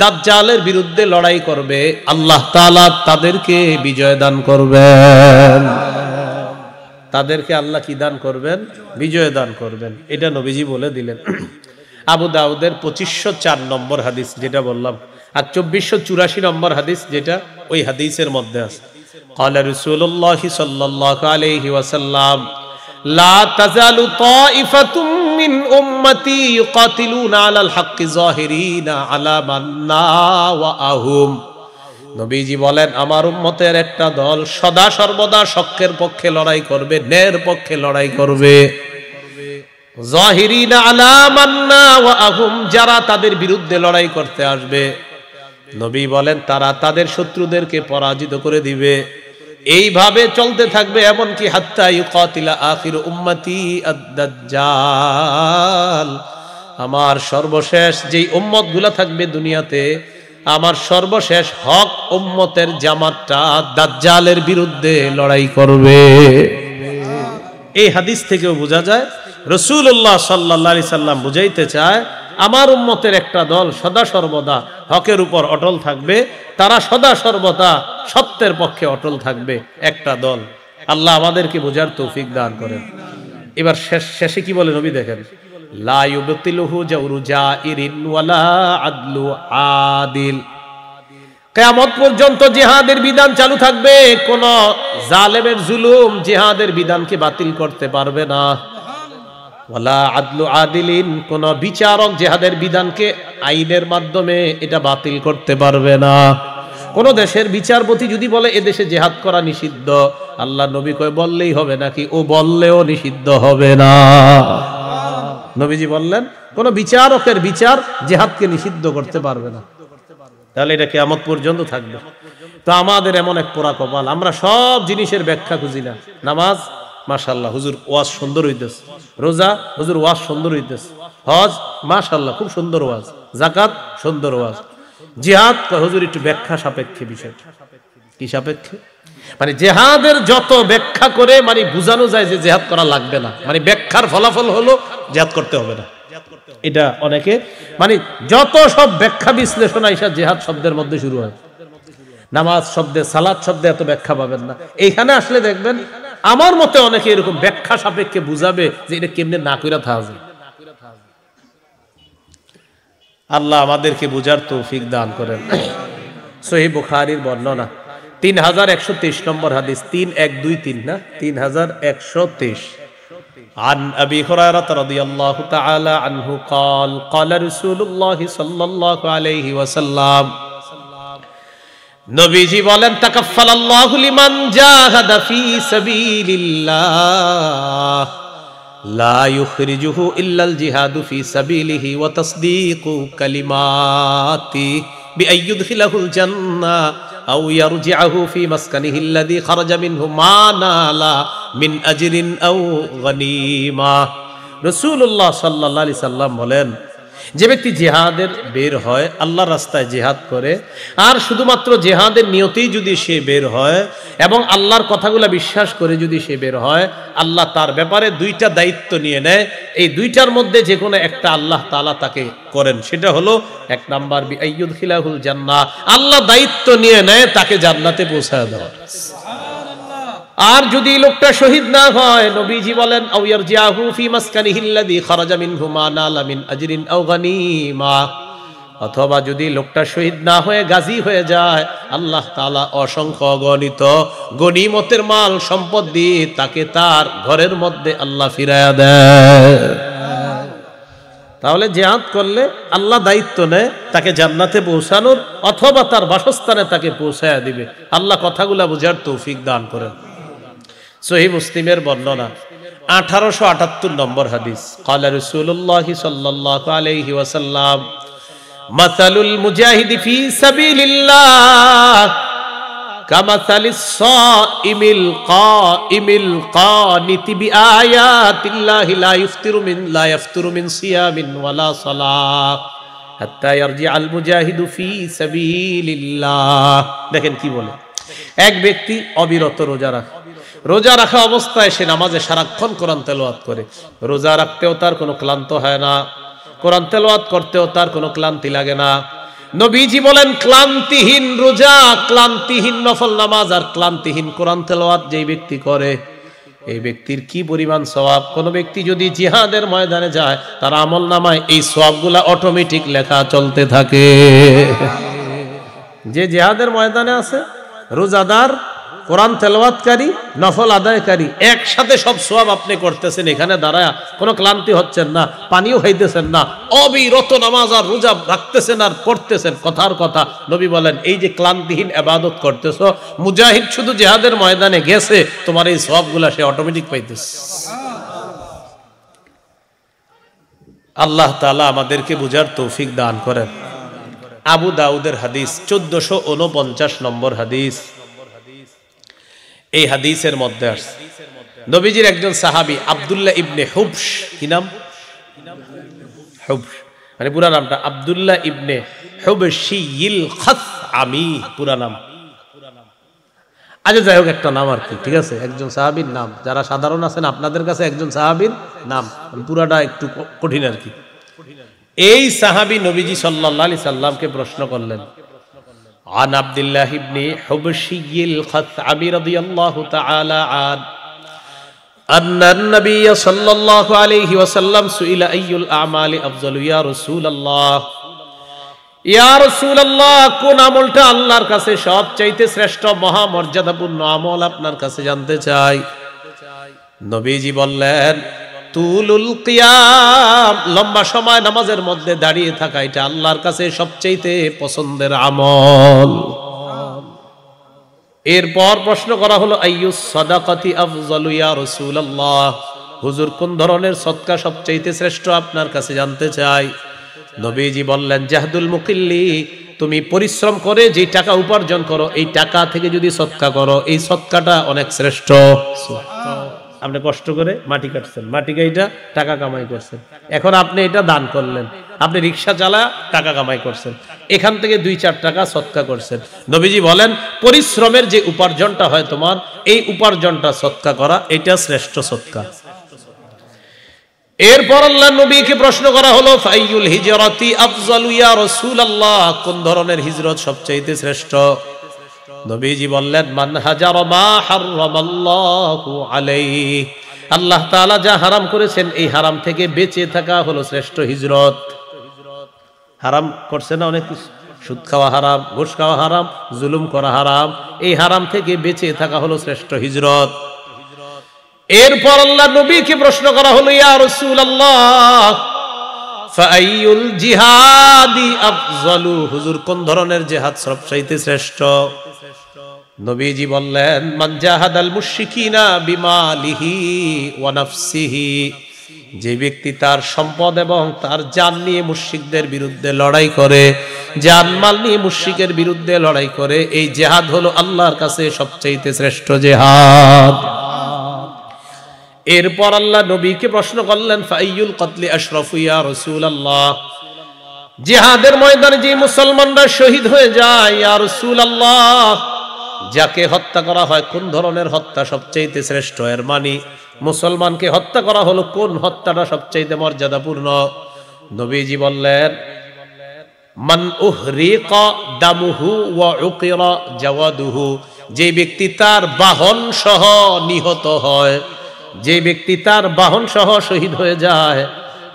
দাজ্জালের বিরুদ্ধে লড়াই করবে, আল্লাহ তাআলা তাদেরকে বিজয় দান করবেন। তাদেরকে আল্লাহ কি দান করবেন? বিজয় দান করবেন। এটা নবীজি বলে দিলেন। আবু দাউদের 2504 নম্বর হাদিস যেটা বললাম, আর 2484 নম্বর হাদিস যেটা ওই হাদিসের মধ্যে আছে। قال رسول الله صلى الله عليه وسلم لا تزال طائفة من أمتي يقاتلون على الحق ظاهرين على من ناوأهم। নবীজি বলেন আমার উম্মতের একটা দল সদা সর্বদা সত্যের পক্ষে লড়াই করবে, ন্যায়ের পক্ষে লড়াই করবে। জাহিরিনা আলা মান নাওয়াহুম, যারা তাদের বিরুদ্ধে লড়াই করতে আসবে নবী বলেন তারা তাদের শত্রুদেরকে পরাজিত করে দিবে। এইভাবে চলতে থাকবে এমনকি হাত্তা ইউকাতিলা আখির উম্মতি আদ-দাজ্জাল, আমার সর্বশেষ যেই উম্মতগুলো থাকবে দুনিয়াতে, আমার সর্বশেষ হক উম্মতের জামাতটা দাজ্জালের বিরুদ্ধে লড়াই করবে। এই হাদিস থেকেও বোঝা যায় রাসূলুল্লাহ সাল্লাল্লাহু আলাইহি সাল্লাম বুঝাইতে চায় আমার উম্মতের একটা দল সদা সর্বদা হকের উপর অটল থাকবে, তারা সদা সর্বদা সত্যের পক্ষে অটল থাকবে একটা দল। আল্লাহ আমাদেরকে বোঝার তৌফিক দান করেন। এবার শেষে কি বলে নবী দেখেন, লা ইউবতিলুহু জাওরু জাইরিন ওয়ালা আদলু আদিল। কিয়ামত পর্যন্ত জিহাদের বিধান চালু থাকবে, কোন জালেমের জুলুম জিহাদের বিধানকে বাতিল করতে পারবে না। ওয়ালা আদলু আদিলিন, কোন বিচারক জিহাদের বিধানকে আইনের মাধ্যমে এটা বাতিল করতে পারবে না। কোন দেশের বিচারপতি যদি বলে এ দেশে জিহাদ করা নিষিদ্ধ, আল্লাহ নবী কয় বললেই হবে নাকি? ও বললেও নিষিদ্ধ হবে না। নবীজি বললেন কোন বিচারকের বিচার জিহাদকে নিষিদ্ধ করতে পারবে না। তাহলে এটা কিয়ামত পর্যন্ত থাকবে। তো আমাদের এমন এক পোড়া কপাল, আমরা সব জিনিসের ব্যাখ্যা খুঁজি না। নামাজ মাশাআল্লাহ হুজুর ওয়াজ সুন্দর হইতেছে, রোজা হুজুর ওয়াজ সুন্দর হইতেছে, হজ মাশাআল্লাহ খুব সুন্দর ওয়াজ, যাকাত সুন্দর ওয়াজ, জিহাদ হুজুর একটু ব্যাখ্যা সাপেক্ষে বিষয়। কি সাপেক্ষে? মানে জিহাদের যত ব্যাখ্যা করে মানে বোঝানো যায় যে জিহাদ করা লাগবে না, মানে ব্যাখ্যার ফলাফল হলো জিহাদ করতে হবে না। এটা অনেকে মানে যত সব ব্যাখ্যা বিশ্লেষণ আইসা জিহাদ শব্দের মধ্যে শুরু হয়। নামাজ শব্দে, সালাত শব্দে এত ব্যাখ্যা পাবেন না। এইখানে আসলে দেখবেন আমার মতে অনেকে এরকম ব্যাখ্যা সাপেক্ষে বুঝাবে যে এটা কেমনে না কইরা থাকা যায়। আল্লাহ আমাদেরকে বুঝার তৌফিক দান করেন। সহিহ বুখারীর বর্ণনা 3123 নম্বর হাদিস, 3123 না 3123। عن أبي هريرة رضي الله تعالى عنه قال قال رسول الله صلى الله عليه وسلم নবীজি বলেন তাকাফফালাল্লাহু লিমান জাহাদা ফি সাবিলিল্লাহ লা ইউখরিজুহু ইল্লাল জিহাদু ফি সাবিলিহি ওয়া তাসদীকু কালিমাতি বিআইয়ুদখিলাহুল জান্নাহ আও ইয়ারজি'হু ফি মাসকানিহি আল্লাযী খারাজা মিনহু মা নালা মিন আজরিন আও গনিমা। রাসূলুল্লাহ সাল্লাল্লাহু আলাইহি সাল্লাম বলেন যে ব্যক্তি জিহাদের বের হয়, আল্লাহর রাস্তায় জিহাদ করে, আর শুধুমাত্র জিহাদের নিয়তেই যদি সে বের হয় এবং আল্লাহর কথাগুলো বিশ্বাস করে যদি সে বের হয়, আল্লাহ তার ব্যাপারে দুইটা দায়িত্ব নিয়ে নেয়। এই দুইটার মধ্যে যে কোনো একটা আল্লাহ তাআলা তাকে করেন, সেটা হলো 1 নাম্বার বিআইয়ুদখিলাহুল জান্নাহ, আল্লাহ দায়িত্ব নিয়ে নেয় তাকে জান্নাতে পৌঁছায় দেওয়া। আর যদি লোকটা শহীদ না হয়, নবীজি বলেন আও ইয়ারজিআহু ফি মাসকানিহি আল্লাযী খারাজা মিনহু মা নালা মিন আজরিন আও গনিমা, অথবা যদি লোকটা শহীদ না হয়ে গাজী হয়ে যায়, আল্লাহ তাআলা অসংখ্য অগণিত গনিমতের মাল সম্পদ দিয়ে তাকে তার ঘরের মধ্যে আল্লাহ ফিরায়া দেয়। তাহলে জিহাদ করলে আল্লাহ দায়িত্ব নেয় তাকে জান্নাতে পৌঁছানোর, অথবা তার বাসস্থানে তাকে পৌঁছায়া দিবে। আল্লাহ কথাগুলা বুঝার তৌফিক দান করেন। সহিহ মুসলিমের বর্ণনা 1878 নম্বর হাদিস, ক্বালা রাসূলুল্লাহ সাল্লাল্লাহু আলাইহি ওয়াসাল্লাম মাসালুল মুজাহিদি ফি সাবিলিল্লাহ কামাসালিস সাইমিল কাইমিল কানিতি বিআয়াতিল্লাহি লা ইফতিরু মিন সিয়ামিন ওয়ালা সালাহ হাত্তা ইয়ারজিআল মুজাহিদু ফি সাবিলিল্লাহ। দেখেন কি বলে, এক ব্যক্তি অবিরত রোজা রাখা অবস্থায় সে নামাজে সারাক্ষণ কোরআন তেলাওয়াত করে। রোজা রাখতেও তার কোনো ক্লান্ত হয় না, কোরআন তেলাওয়াত করতেও তার কোনো ক্লান্তি লাগে না। নবীজি বলেন ক্লান্তিহীন রোজা, ক্লান্তিহীন নফল নামাজ আর ক্লান্তিহীন কোরআন তেলাওয়াত যেই ব্যক্তি করে, এই ব্যক্তির কি পরিমাণ সওয়াব। কোন ব্যক্তি যদি জিহাদের ময়দানে যায়, তার আমলনামায় এই সওয়াবগুলা অটোমেটিক লেখা চলতে থাকে। যে জিহাদের ময়দানে আছে, রোজাদার, কোরআন তেলাওয়াতকারী, নফল আদায়কারী, একসাথে সব সওয়াব আপনি করতেছেন। এখানে দাঁড়ায় কোনো ক্লান্তি হচ্ছেন না, পানিও খাইতেছেন না, অবিরত নামাজ আর রোজা রাখতেছেন আর পড়তেছেন। কথার কথা নবী বলেন, এই যে ক্লান্তিহীন ইবাদত করতেছো, মুজাহিদ শুধু জিহাদের ময়দানে গেছে, তোমার এই সওয়াবগুলা সে অটোমেটিক পাইতেছে। আল্লাহ তাআলা আমাদেরকে বুঝার তৌফিক দান করেন। আবু দাউদের হাদিস, 1449 নম্বর হাদিস। এই হাদিসের মধ্যে আসছে নবীজির একজন সাহাবী আব্দুল্লাহ ইবনে হুবশ, কি নাম? হুবশ মানে পুরা নামটা আব্দুল্লাহ ইবনে হুবশিয়িল খাসআমি, পুরা নাম। আচ্ছা যাই হোক, একটা নাম আর কি, ঠিক আছে, একজন সাহাবীর নাম। যারা সাধারণ আছেন আপনাদের কাছে একজন সাহাবীর নাম, পুরাটা একটু কঠিন আর কি। এই সাহাবী নবীজি সাল্লাল্লাহু আলাইহি সাল্লামকে প্রশ্ন করলেন, عن عبد الله بن حبشي الخثعمي رضي الله تعالى عنه أن النبي صلى الله عليه وسلم سئل أي الأعمال أفضل يا رسول الله يا رسول الله কোন আমলটা আল্লাহর কাছে সবচাইতে শ্রেষ্ঠ মহামর্যাদাপূর্ণ আমল আপনার কাছে জানতে চাই। নবীজি বললেন তুলুল কিয়াম, লম্বা সময় নামাজের মধ্যে দাঁড়িয়ে থাকা, এটা আল্লাহর কাছে সবচেয়ে পছন্দের আমল। এরপর প্রশ্ন করা হলো আইয়ুস সাদাকাতি আফযালু ইয়া রাসূলুল্লাহ, হুজুর কোন ধরনের সদকা সবচেয়ে শ্রেষ্ঠ আপনার কাছে জানতে চাই। নবীজি বললেন জাহদুল মুকিল্লি, তুমি পরিশ্রম করে যে টাকা উপার্জন করো, এই টাকা থেকে যদি সদকা করো, এই সদকাটা অনেক শ্রেষ্ঠ। আপনি কষ্ট করে মাটি কাটছেন, মাটি কাইটা টাকা কামাই করছেন, এখন আপনি এটা দান করলেন। আপনি রিক্সা চালা টাকা কামাই করছেন, এখান থেকে 2-4 টাকা সদকা করছেন। নবীজি বলেন পরিশ্রমের যে উপার্জনটা হয় তোমার, এই উপার্জনটা সদকা করা, এটা শ্রেষ্ঠ সদকা। এরপর আল্লাহ নবীকে প্রশ্ন করা হলো ফাইয়ুল হিজরাতি আফযালু ইয়া রাসূলুল্লাহ, কোন ধরনের হিজরত সবচেয়ে শ্রেষ্ঠ। নবীজি বললেন মান হাজারা মা হারামাল্লাহু আলাইহি, আল্লাহ তাআলা যা হারাম করেছেন এই হারাম থেকে বেঁচে থাকা হলো শ্রেষ্ঠ হিজরত। হারাম করছে না অনেক কিছু, সুদ খাওয়া হারাম, ঘুষ খাওয়া হারাম, জুলুম করা হারাম, এই হারাম থেকে বেঁচে থাকা হলো শ্রেষ্ঠ হিজরত। এরপর আল্লাহ নবীকে প্রশ্ন করা হলো ইয়া রাসূলুল্লাহ ফাআইয়ুল জিহাদি আফযালু, হুজুর কোন ধরনের জিহাদ সবচেয়ে শ্রেষ্ঠ। নবীজি বললেন মান জাহাদাল মুশরিকিনা বিমালিহি ওয়া নাফসিহি, যে ব্যক্তি তার সম্পদ এবং তার জান নিয়ে মুশরিকদের বিরুদ্ধে লড়াই করে, জানমাল নিয়ে মুশরিকের বিরুদ্ধে লড়াই করে, এই জিহাদ হলো আল্লাহর কাছে সবচেয়ে শ্রেষ্ঠ জিহাদ। এরপর আল্লাহ নবীকে প্রশ্ন করলেন ফাইয়ুল কতলি আশরাফু ইয়া রাসূলুল্লাহ, জিহাদের ময়দানে যে মুসলমানরা শহীদ হয়ে যায় ইয়া রাসূলুল্লাহ, যাকে হত্যা করা হয় কোন ধরনের হত্যা সবচেয়ে শ্রেষ্ঠ। এর মানে মুসলমানকে হত্যা করা হলো কোন হত্যাটা সবচেয়ে মর্যাদাপূর্ণ। নবীজি বললেন মান উহরিকা দামুহু ওয়া উকিরা জাওয়াদুহু, যে ব্যক্তি তার বাহন সহ নিহত হয়, যে ব্যক্তি তার বাহন সহ শহীদ হয়ে যায়,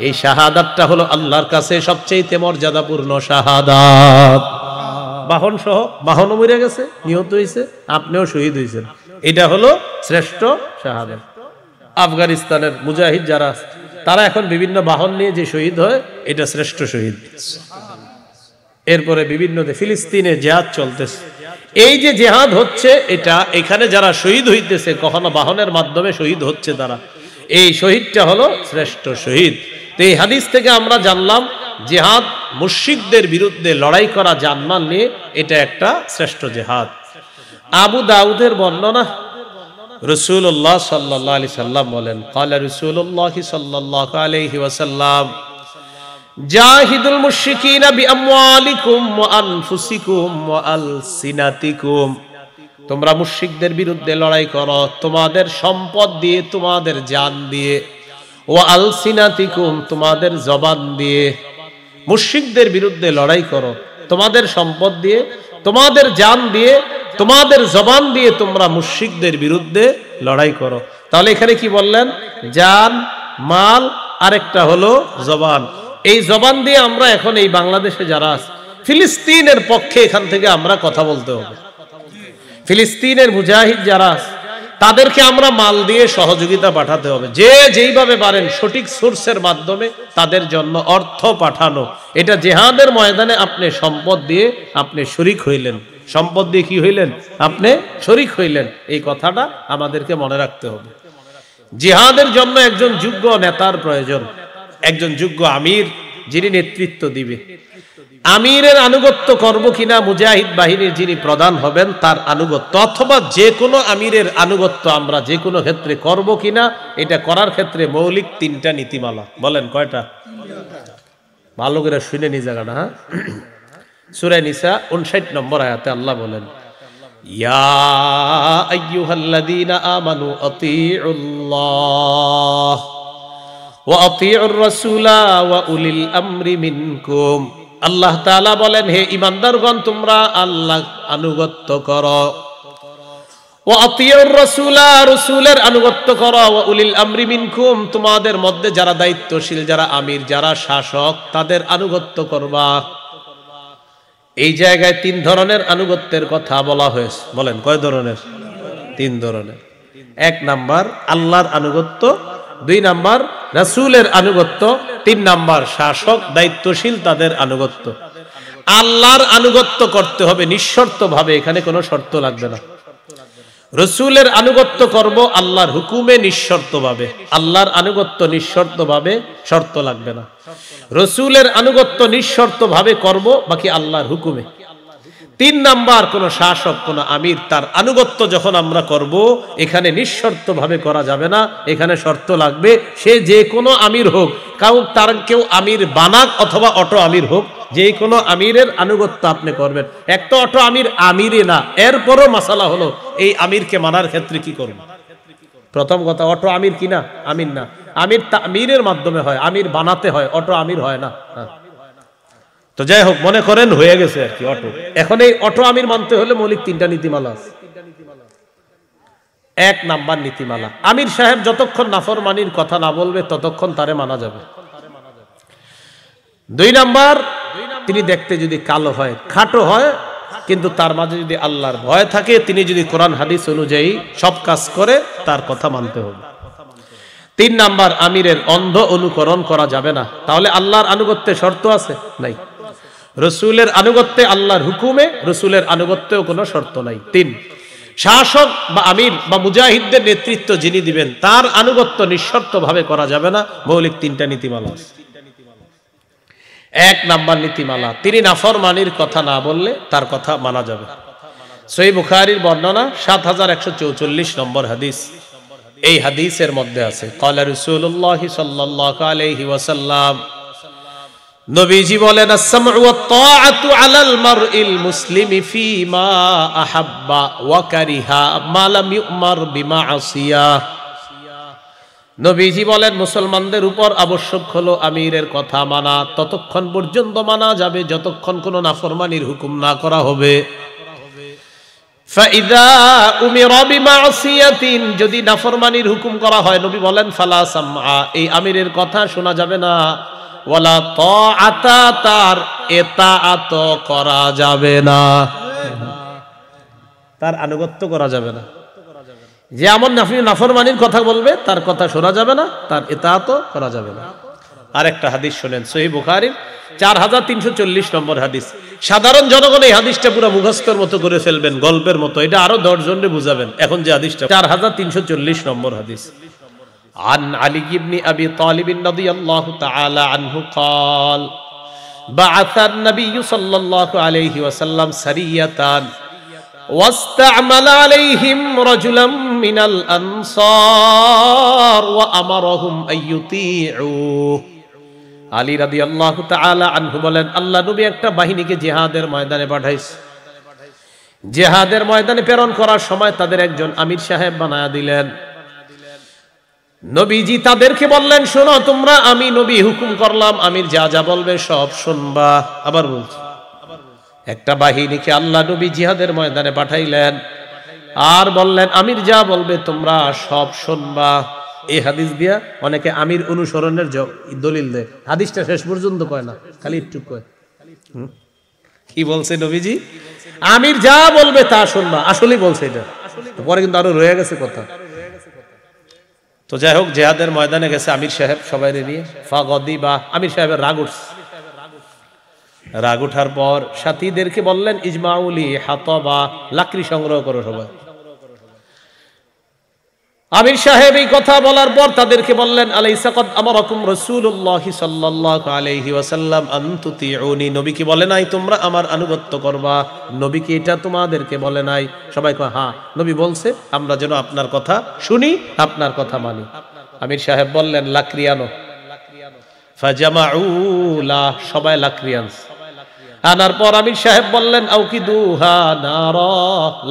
এই শাহাদাতটা হলো আল্লাহর কাছে সবচেয়ে মর্যাদাপূর্ণ শাহাদাত। বাহন সহ, বাহনও মরে গেছে, নিহত হয়েছে, আপনিও শহীদ হয়েছেন, এটা হলো শ্রেষ্ঠ শাহাদাত। আফগানিস্তানের মুজাহিদ যারা তারা এখন বিভিন্ন বাহন নিয়ে যে শহীদ হয়, এটা শ্রেষ্ঠ শহীদ। এরপরে বিভিন্ন ফিলিস্তিনে জিহাদ চলতেছে, এই যে জিহাদ হচ্ছে, এটা এখানে যারা শহীদ হইতেছে, কখনো বাহনের মাধ্যমে শহীদ হচ্ছে তারা, এই শহীদটা হলো শ্রেষ্ঠ শহীদ। তো এই হাদিস থেকে আমরা জানলাম জিহাদ মুশরিকদের বিরুদ্ধে লড়াই করা জানমাল নিয়ে, এটা একটা শ্রেষ্ঠ জিহাদ। আবু দাউদের বর্ণনা, রাসূলুল্লাহ সাল্লাল্লাহু আলাইহি সাল্লাম বলেন, ক্বালা রাসূলুল্লাহ সাল্লাল্লাহু আলাইহি ওয়াসাল্লাম, জাহিদুল মুশরিকিনা বিআমওয়ালিকুম ওয়া আনফুসিকুম ওয়া আলসিনাতিকুম, তোমরা মুশরিকদের বিরুদ্ধে লড়াই করো তোমাদের সম্পদ দিয়ে, তোমাদের জান দিয়ে, ওয়া আলসিনাতিকুম, তোমাদের জবান দিয়ে। মুশরিকদের বিরুদ্ধে লড়াই করো তোমাদের সম্পদ দিয়ে, তোমাদের জান দিয়ে, তোমাদের জবান দিয়ে তোমরা মুশরিকদের বিরুদ্ধে লড়াই করো। তাহলে এখানে কি বললেন? জান, মাল, আরেকটা হলো জবান। এই জবান দিয়ে আমরা এখন এই বাংলাদেশে যারা আছে, ফিলিস্তিনের পক্ষে এখান থেকে আমরা কথা বলতে হবে। ফিলিস্তিনের মুজাহিদ যারা আছে তাদেরকে আমরা মাল দিয়ে সহযোগিতা পাঠাতে হবে, যে যেইভাবে পারেন সঠিক সোর্সের মাধ্যমে তাদের জন্য অর্থ পাঠানো। এটা জিহাদের ময়দানে আপনি সম্পদ দিয়ে আপনি শরীক হইলেন, সম্পদ দিয়ে কি হইলেন? আপনি শরীক হইলেন। এই কথাটা আমাদেরকে মনে রাখতে হবে। জিহাদের জন্য একজন যোগ্য নেতার প্রয়োজন, একজন যোগ্য আমির যিনি নেতৃত্ব দিবে। আমিরের আনুগত্য করব কিনা, মুজাহিদ বাহিনীর যিনি প্রধান হবেন তার আনুগত্য, অথবা যে কোনো আমিরের আনুগত্য আমরা যে কোনো ক্ষেত্রে করব কিনা, এটা করার ক্ষেত্রে মৌলিক তিনটা নীতিমালা। বলেন কয়টা? ভালো করে শুনে নি জায়গাটা। হ্যাঁ, সূরা নিসা 59 নম্বর আয়াতে আল্লাহ বলেন, ইয়া আইয়ুহাল্লাযীনা আমানু আতিউল্লাহ ওয়া আতিউর রাসূলা ওয়া উলিল আমরি মিনকুম। আল্লাহ তাআলা বলেন, হে ঈমানদারগণ, তোমরা আল্লাহ আনুগত্য করো, ওয়া আতিউর রাসূলা, রাসূলের আনুগত্য করো, ওয়া উলিল আমরি মিনকুম, তোমাদের মধ্যে যারা দায়িত্বশীল, যারা আমির, যারা শাসক, তাদের আনুগত্য করবা। এই জায়গায় তিন ধরনের আনুগত্যের কথা বলা হয়েছে। বলেন কয় ধরনের? তিন ধরনের। এক নাম্বার আল্লাহর আনুগত্য, দুই নাম্বার রাসূলের আনুগত্য, তিন নাম্বার শাসক দায়িত্বশীল তাদের আনুগত্য। আল্লাহর আনুগত্য করতে হবে নিঃশর্ত ভাবে, এখানে কোনো শর্ত লাগবে না। রাসূলের আনুগত্য করব আল্লাহর হুকুমে নিঃশর্ত ভাবে, আল্লাহর আনুগত্য নিঃশর্ত ভাবে, শর্ত লাগবে না। রাসূলের আনুগত্য নিঃশর্ত ভাবে করব, বাকি আল্লাহর হুকুমে। তিন নাম্বার, কোন শাসক, কোন আমির, তার আনুগত্য যখন আমরা করব, এখানে নিঃশর্ত ভাবে করা যাবে না, এখানে শর্ত লাগবে। সে যে কোনো আমির হোক, তার কেউ আমির বানাক অথবা অটো আমির হোক, যে কোনো আমিরের আনুগত্য আপনি করবেন। এক তো অটো আমির আমিরে না, এরপরও মাসালা হলো এই আমিরকে মানার ক্ষেত্রে কি করব। প্রথম কথা, অটো আমির কিনা? আমির না। আমির তামিরের মাধ্যমে হয়, আমির বানাতে হয়, অটো আমির হয় না। তো যাই হোক, মনে করেন হয়ে গেছে আর কি অটো। এখন এই অটো আমির মানতে হলে মৌলিক তিনটা নীতিমালা আছে। এক নাম্বার নীতিমালা, আমির সাহেব যতক্ষণ নাফরমানির কথা না বলবে ততক্ষণ তারে মানা যাবে। দুই নাম্বার, তিনি দেখতে যদি কালো হয়, খাটো হয়, কিন্তু তার মাঝে যদি আল্লাহর ভয় থাকে, তিনি যদি কোরআন হাদিস অনুযায়ী সব কাজ করে, তার কথা মানতে হবে। তিন নাম্বার, আমিরের অন্ধ অনুকরণ করা যাবে না। তাহলে আল্লাহর আনুগত্যে শর্ত আছে? নাই। রাসূলের আনুগত্যে, আল্লাহর হুকুমে রাসূলের আনুগত্যেও কোনো শর্ত নাই। তিন, শাসক বা আমির বা মুজাহিদদের নেতৃত্ব যিনি দিবেন, তার আনুগত্য নিঃশর্ত ভাবে করা যাবে না। মৌলিক তিনটা নীতিমালা আছে। এক নাম্বার নীতিমালা, তিনি নাফরমানির কথা না বললে তার কথা মানা যাবে। সহিহ বুখারীর বর্ণনা 7144 নম্বর হাদিস। এই হাদিসের মধ্যে আছে, ক্বালা রাসূলুল্লাহ সাল্লাল্লাহু আলাইহি ওয়াসাল্লাম, নবীজি বলেন, আস-সামউ ওয়াত তাআতু আলাল মারইল মুসলিমি ফীমা আহাব্বা ওয়া কারিহা মা লাম ইউমার বিমাআসিয়া। নবীজি বলেন, মুসলমানদের উপর আবশ্যক হলো আমিরের কথা মানা, ততক্ষণ পর্যন্ত মানা যাবে যতক্ষণ কোনো নাফরমানির হুকুম না করা হবে। ফাইদা উমিরা বিমাসিয়াতিন, যদি নাফরমানির হুকুম করা হয়, নবী বলেন, ফালা সামআ, এই আমিরের কথা শোনা যাবে না। ওয়ালা তাআতা, তার ইতাআত করা যাবে না, তার আনুগত্য করা যাবে না। যে এমন নাফরমানির কথা বলবে, তার কথা শোনা যাবে না, তার ইতাআত করা যাবে না। আরেকটা হাদিস শুনেন, সহিহ বুখারীর 4340 নম্বর হাদিস। সাধারণ জনগণ এই হাদিসটা পুরো মুখস্থের মতো করে ফেলবেন, গল্পের মতো। এটা আরো 10 জনকে বুঝাবেন। এখন যে হাদিসটা 4340 নম্বর হাদিস, عن علي بن أبي طالب رضي الله تعالى عنه قال بعث النبي صلى الله عليه وسلم سرية واستعمل عليهم رجلا من الأنصار وأمرهم أن يطيعوه আলী রাদিয়াল্লাহু তাআলা আনহু বলেন আল্লাহ নবী একটা বাহিনীকে জিহাদের ময়দানে পাঠাইছে। জিহাদের ময়দানে প্রেরণ করার সময় তাদের একজন আমির সাহেব বানায়া দিলেন। নবীজি তাদেরকে বললেন, শোনো তোমরা, আমি নবী হুকুম করলাম, আমির যা যা বলবে সব শুনবা। আবার বলছি, একটা বাহিনীকে আল্লাহ নবী জিহাদের ময়দানে পাঠাইলেন আর বললেন আমির যা বলবে তোমরা সব শুনবা। এই হাদিস দিয়া অনেকে আমির অনুসরণের দলিল দেয়, হাদিসটা শেষ পর্যন্ত কয় না, খালি একটু কয়। কি বলছে নবীজি? আমির যা বলবে তা শুনবা। আসলেই বলছে এটা, পরে কিন্তু আরো রয়ে গেছে কথা। তো যাই হোক, জিহাদের ময়দানে গেছে আমির সাহেব সবাই নিয়ে। ফাগদিবা, আমির সাহেবের রাগ উঠছে। রাগ উঠার পর সাথীদেরকে বললেন ইজমাউলি হাতাবা, লাকড়ি সংগ্রহ করো সবাই। আমির সাহেব এই কথা বলার পর তাদেরকে বললেন আলাইসা কদ আমারাকুম রাসূলুল্লাহ সাল্লাল্লাহু আলাইহি ওয়াসাল্লাম আন তুতিউনি, নবী কি বলে নাই তোমরা আমার আনুগত্য করবা? নবী কি এটা তোমাদেরকে বলে নাই? সবাই কয় হ্যাঁ, নবী বলছে আমরা যেন আপনার কথা শুনি, আপনার কথা মানি। আমির সাহেব বললেন লাকড়ি আনো। ফাজামাউ লা, সবাই লাকড়ি আনছে। আনার পর আমির সাহেব বললেন আউকিদুহা নারা,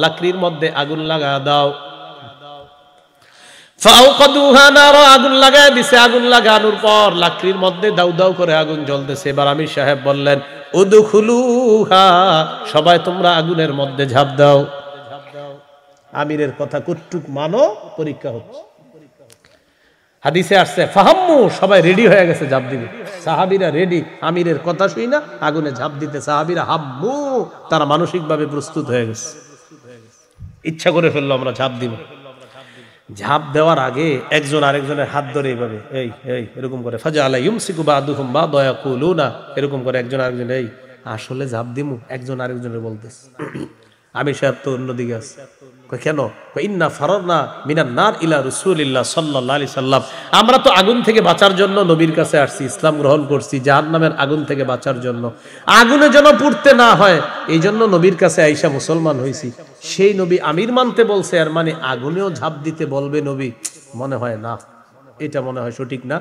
লাকড়ির মধ্যে আগুন লাগা দাও। ফাউকাদুহা নারা, আগুন লাগায় দিছে। আগুন লাগানোর পর লাকড়ির মধ্যে দাউ দাউ করে আগুন জ্বলতেছে। এবার আমির সাহেব বললেন উদখুলুহা, সবাই তোমরা আগুনের মধ্যে ঝাঁপ দাও। আমিরের কথা কতটুক মানো, পরীক্ষা হচ্ছে। হাদিসে আসছে ফাহাম্মু, সবাই রেডি হয়ে গেছে ঝাঁপ দিবে। সাহাবীরা রেডি, আমিরের কথা শুই না আগুনে ঝাঁপ দিতে। সাহাবীরা হাম্মু, তারা মানসিকভাবে প্রস্তুত হয়ে গেছে, ইচ্ছা করে ফেললো আমরা ঝাঁপ দিব। ঝাঁপ দেওয়ার আগে একজন আরেকজনের হাত ধরে এইভাবে এই এই এরকম করে ফাজাআলা ইউমসিকু বাদুহুম বাদা ইয়াকুলুনা, এরকম করে একজন আরেকজন এই আসলে ঝাঁপ দিমু, একজন আরেকজনের বলতেছে। আমির সাহেব তো অন্যদিকে আছে। কেন? ইন্না ফারারনা মিনান নার ইলা রাসূলিল্লাহ সাল্লাল্লাহু আলাইহি সাল্লাম, আমরা তো আগুন থেকে বাঁচার জন্য নবীর কাছে আসছি, ইসলাম গ্রহণ করছি, জাহান্নামের আগুন থেকে বাঁচার জন্য, আগুনে যেন পুড়তে না হয় এই জন্য নবীর কাছে আইসা মুসলমান হইছি। সেই নবী আমির মানতে বলছে, আর মানে আগুনেও ঝাঁপ দিতে বলবে নবী? মনে হয় না, এটা মনে হয় সঠিক না।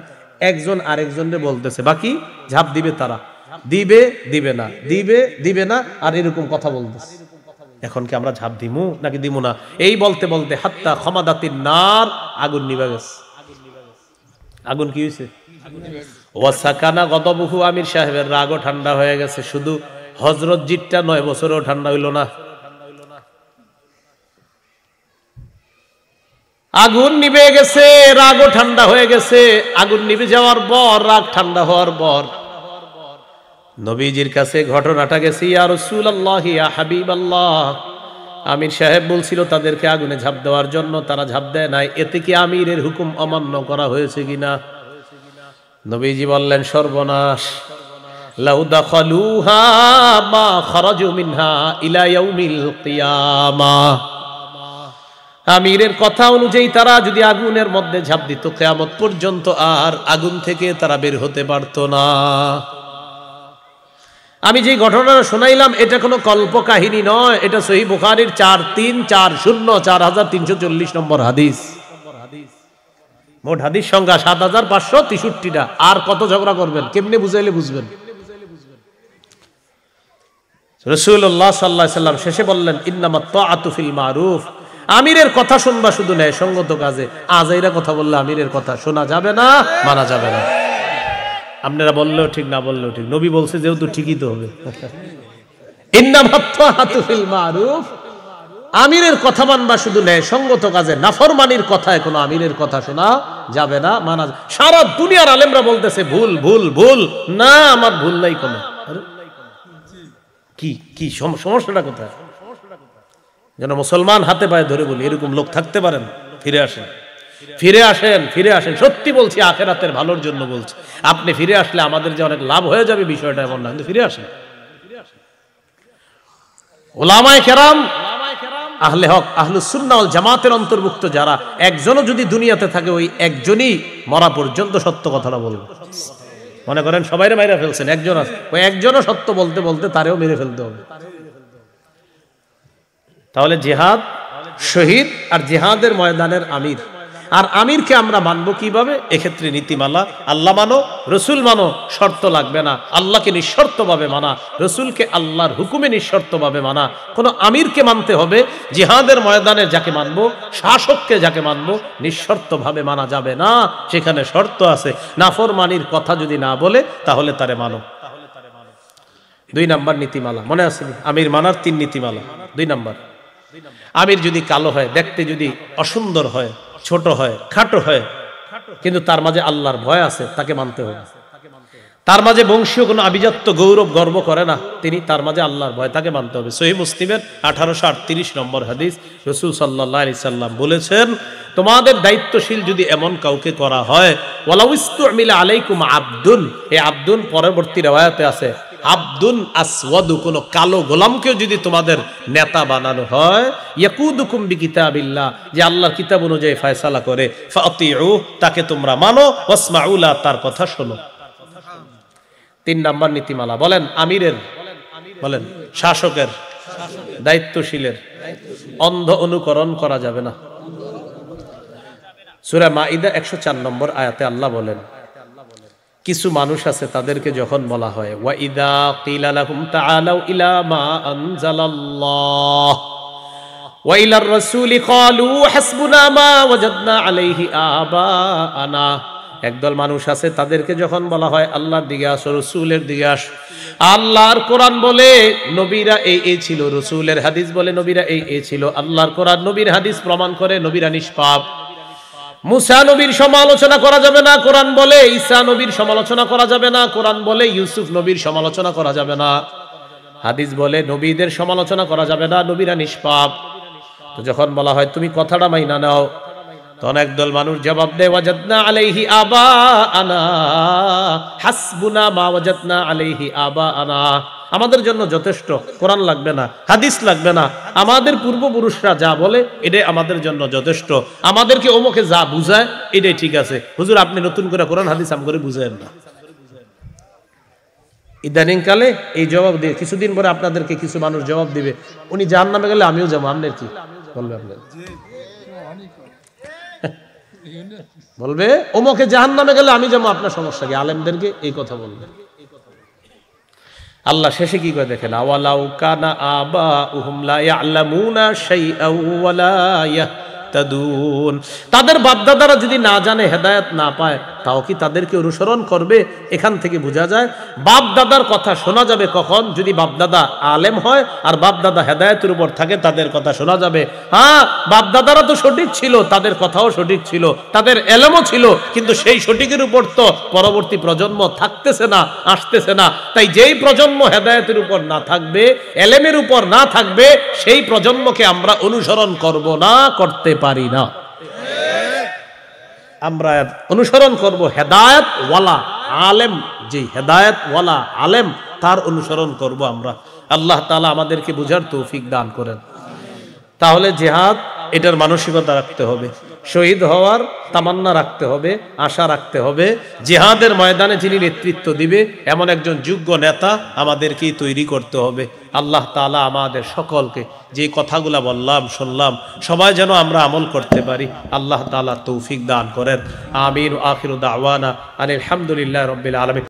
একজন আরেকজনকে বলতেছে, বাকি ঝাঁপ দিবে তারা, দিবে দিবে না, দিবে দিবে না, আর এরকম কথা বলতেছে। এখন কি আমরা ঝাঁপ দিমু নাকি দিমু না? এই বলতে বলতে হাত্তা খমাদাতিন নার, আগুন নিভে গেছে। আগুন কি হয়েছে? ওয়াসাকানা গদবহু, আমির সাহেবের রাগও ঠান্ডা হয়ে গেছে। শুধু হযরত জিটটা 9 বছরেও ঠান্ডা হইল না। আগুন নিভে গেছে, রাগও ঠান্ডা হয়ে গেছে। আগুন নিভে যাওয়ার পর, রাগ ঠান্ডা হওয়ার পর নবীজির কাছে ঘটনাটা গেছে, ইয়া রাসূলুল্লাহ ইয়া হাবিবাল্লাহ। আমির সাহেব বলছিল তাদেরকে আগুনে ঝাঁপ দেওয়ার জন্য, তারা ঝাঁপ দেয় নাই, এতে কি আমিরের হুকুম অমান্য করা হয়েছে কিনা? নবীজি বললেন সর্বনাশ, লাউ দাখালুহা মা খারাজু মিনহা ইলা ইয়াউমিল কিয়ামাহ। আমিরের কথা অনুযায়ী তারা যদি আগুনের মধ্যে ঝাঁপ দিত, কিয়ামত পর্যন্ত আর আগুন থেকে তারা বের হতে পারত না। আমি যে ঘটনাটা শোনাইলাম এটা কোনো কল্প কাহিনী নয়, এটা সহিহ বুখারীর 4340 নম্বর হাদিস। মোট হাদিস সংখ্যা 7563টা। আর কত ঝগড়া করবেন? কেমনে বুঝাইলে বুঝবেন? রাসূলুল্লাহ সাল্লাল্লাহু আলাইহি সাল্লাম শেষে বললেন ইন্নামাত তাআতু ফিল মারুফ, আমিরের কথা শুনবা শুধু ন্যায়সঙ্গত কাজে। আজাইরা কথা বললে আমিরের কথা শোনা যাবে না, মানা যাবে না। আপনারা বললেও ঠিক, না বললেও ঠিক, নবী বলছে যেহেতু ঠিকই তো হবে। ইন্নামাত তাআতু ফিল মারুফ, আমিরের কথা মানবা শুধু ন্যায়সঙ্গত কাজে, নাফরমানির কথায় কোনো আমিরের কথা শোনা যাবে না, মানা। সারা দুনিয়ার আলেমরা বলতেছে ভুল ভুল ভুল, না আমার ভুল নাই কোনো। কি কি সমস্যাটা কোথায়? যেন মুসলমান হাতে পায়ে ধরে বলি, এরকম লোক থাকতে পারেন? ফিরে আসেন, ফিরে আসেন, ফিরে আসেন। সত্যি বলছি, আখিরাতের ভালোর জন্য বলছি। আপনি ফিরে আসলে আমাদের যে অনেক লাভ হয়ে যাবে বিষয়টা এমন না, কিন্তু ফিরে আসেন। উলামায়ে কেরাম আহলে হক আহলুস সুন্নাহ ওয়াল জামাতের অন্তর্ভুক্ত যারা একজনও যদি দুনিয়াতে থাকে ওই একজনই মরা পর্যন্ত সত্য কথাটা বলবে। মনে করেন সবাইরে মাইরা ফেলছেন, একজন আছে, ওই একজনও সত্য বলতে বলতে তারেও মেরে ফেলতে হবে। তাহলে জিহাদ শহীদ আর জিহাদের ময়দানের আমির। আর আমিরকে আমরা মানবো কিভাবে? এক্ষেত্রে নীতিমালা, আল্লাহ মানো, রসুল মানো, শর্ত লাগবে না। আল্লাহকে নিঃশর্তভাবে মানা, রসুলকে আল্লাহর হুকুমে নিঃশর্তভাবে মানা। কোনো আমিরকে মানতে হবে, জিহাদের ময়দানে যাকে মানবো, শাসককে যাকে মানবো, নিঃশর্তভাবে মানা যাবে না, সেখানে শর্ত আছে। নাফরমানির কথা যদি না বলে তাহলে তারে মানো। 2 নাম্বার নীতিমালা মনে আছে? আমির মানার 3 নীতিমালা। 2 নাম্বার, আমির যদি কালো হয়, দেখতে যদি অসুন্দর হয়, ছোট হয়, খাটো হয়, কিন্তু তার মাঝে আল্লাহর ভয় আছে, তাকে মানতে হবে। তার মাঝে বংশীয় কোনো আভিজাত্য গৌরব গর্ব করে না, তিনি তার মাঝে আল্লাহর ভয়, তাকে মানতে হবে। সহিহ মুসলিমের 1838 নম্বর হাদিস, রাসূল সাল্লাল্লাহু আলাইহি সাল্লাম বলেছেন, তোমাদের দায়িত্বশীল যদি এমন কাউকে করা হয়, ওয়ালাউ ইস্তুমিলা আলাইকুম আবদুন, এই আবদুন পরবর্তী riwayate আছে আবদুন আসওয়াদু, কোন কালো গোলামকেও যদি তোমাদের নেতা বানানো হয়, ইয়াকুদুকুম বিকিতাবিল্লাহ, যে আল্লাহর কিতাব অনুযায়ী ফয়সালা করে, ফাতিউ, তাকে তোমরা মানো, ওয়াসমাউলা, তার কথা শোনো। 3 নাম্বার নীতিমালা বলেন আমিরের, বলেন শাসকের, দায়িত্বশীলের অন্ধ অনুকরণ করা যাবে না। সূরা মাইদা 104 নম্বর আয়াতে আল্লাহ বলেন, কিছু মানুষ আছে তাদেরকে যখন বলা হয় ওয়া ইযা কিলা লাহুম তাআলাউ ইলা মা আনজালাল্লাহ ওয়া ইলার রাসূলি ক্বালু হাসবুনা মা ওয়াজাদনা আলাইহি আবাআনা, একদল মানুষ আছে তাদেরকে যখন বলা হয় আল্লাহর দিকে আসো, রাসূলের দিকে আসো, আল্লাহর কোরআন বলে নবীরা এই ছিল, রাসূলের হাদিস বলে নবীরা এই ছিল, আল্লাহর কোরআন নবীর হাদিস প্রমাণ করে নবীরা নিষ্পাপ, মুসা নবীর সমালোচনা করা যাবে না, কোরআন বলে ঈসা নবীর সমালোচনা করা যাবে না, কোরআন বলে ইউসুফ নবীর সমালোচনা করা যাবে না, হাদিস বলে নবীদের সমালোচনা করা যাবে না, নবীরা নিষ্পাপ। তো যখন বলা হয় তুমি কথাটা মাইনা নাও, তখন একদল মানুষ জবাব দেয় ওয়াজাদনা আলাইহি আবাআনা হাসবুনা মা ওয়াজাদনা আলাইহি আবাআনা, আমাদের জন্য যথেষ্ট, কোরআন লাগবে না, হাদিস লাগবে না, আমাদের পূর্বপুরুষরা যা বলে এটাই আমাদের জন্য যথেষ্ট, আমাদেরকে ওমকে যা বুঝায় এটাই ঠিক আছে, হুজুর আপনি নতুন করে কোরআন হাদিস আম করে বুঝায়েন না। ইদানিং কালে এই জবাব দিয়ে কিছুদিন পরে আপনাদেরকে কিছু মানুষ জবাব দিবে, উনি জাহান্নামে গেলে আমিও যাবো, আপনার কি বলবে? আপনার বলবে ওমকে জাহান্নামে গেলে আমি যাবো, আপনার সমস্যা কি? আলেমদেরকে এই কথা বলবে। আল্লাহ শেষে কি করে দেখেন, আওয়ালাউ কানা আবাউহুম লা ইয়ালামুনা শাইআন ওয়া লা ইয়াহতাদুন, তাদের বাপদাদারা যদি না জানে, হেদায়েত না পায়, তাও কি তাদেরকে অনুসরণ করবে? এখান থেকে বোঝা যায় বাপদাদার কথা শোনা যাবে কখন? যদি বাপদাদা আলেম হয় আর বাপদাদা হেদায়েতের উপর থাকে, তাদের কথা শোনা যাবে। হ্যাঁ, বাপদাদারা তো সঠিক ছিল, তাদের কথাও সঠিক ছিল, তাদের এলেমও ছিল, কিন্তু সেই সঠিকের উপর তো পরবর্তী প্রজন্ম থাকতেছে না, আসতেছে না। তাই যেই প্রজন্ম হেদায়েতের উপর না থাকবে, এলেমের উপর না থাকবে, সেই প্রজন্মকে আমরা অনুসরণ করব না, করতে পারি না। আমরা অনুসরণ করব হেদায়েত ওয়ালা আলেম, যে হেদায়েত ওয়ালা আলেম, তার অনুসরণ করব আমরা। আল্লাহ তাআলা আমাদেরকে বুঝার তৌফিক দান করেন। তাহলে জিহাদ, এটার মানসিকতা রাখতে হবে, শহীদ হওয়ার তামান্না রাখতে হবে, আশা রাখতে হবে। জিহাদের ময়দানে যিনি নেতৃত্ব দিবে এমন একজন যোগ্য নেতা আমাদেরকেই তৈরি করতে হবে। আল্লাহ তাআলা আমাদের সকলকে যে কথাগুলা বললাম, শুনলাম, সবাই যেন আমরা আমল করতে পারি, আল্লাহ তাআলা তৌফিক দান করেন। আমিন। আখিরু দাওয়ানা আনিল হামদুলিল্লাহি রাব্বিল আলামিন।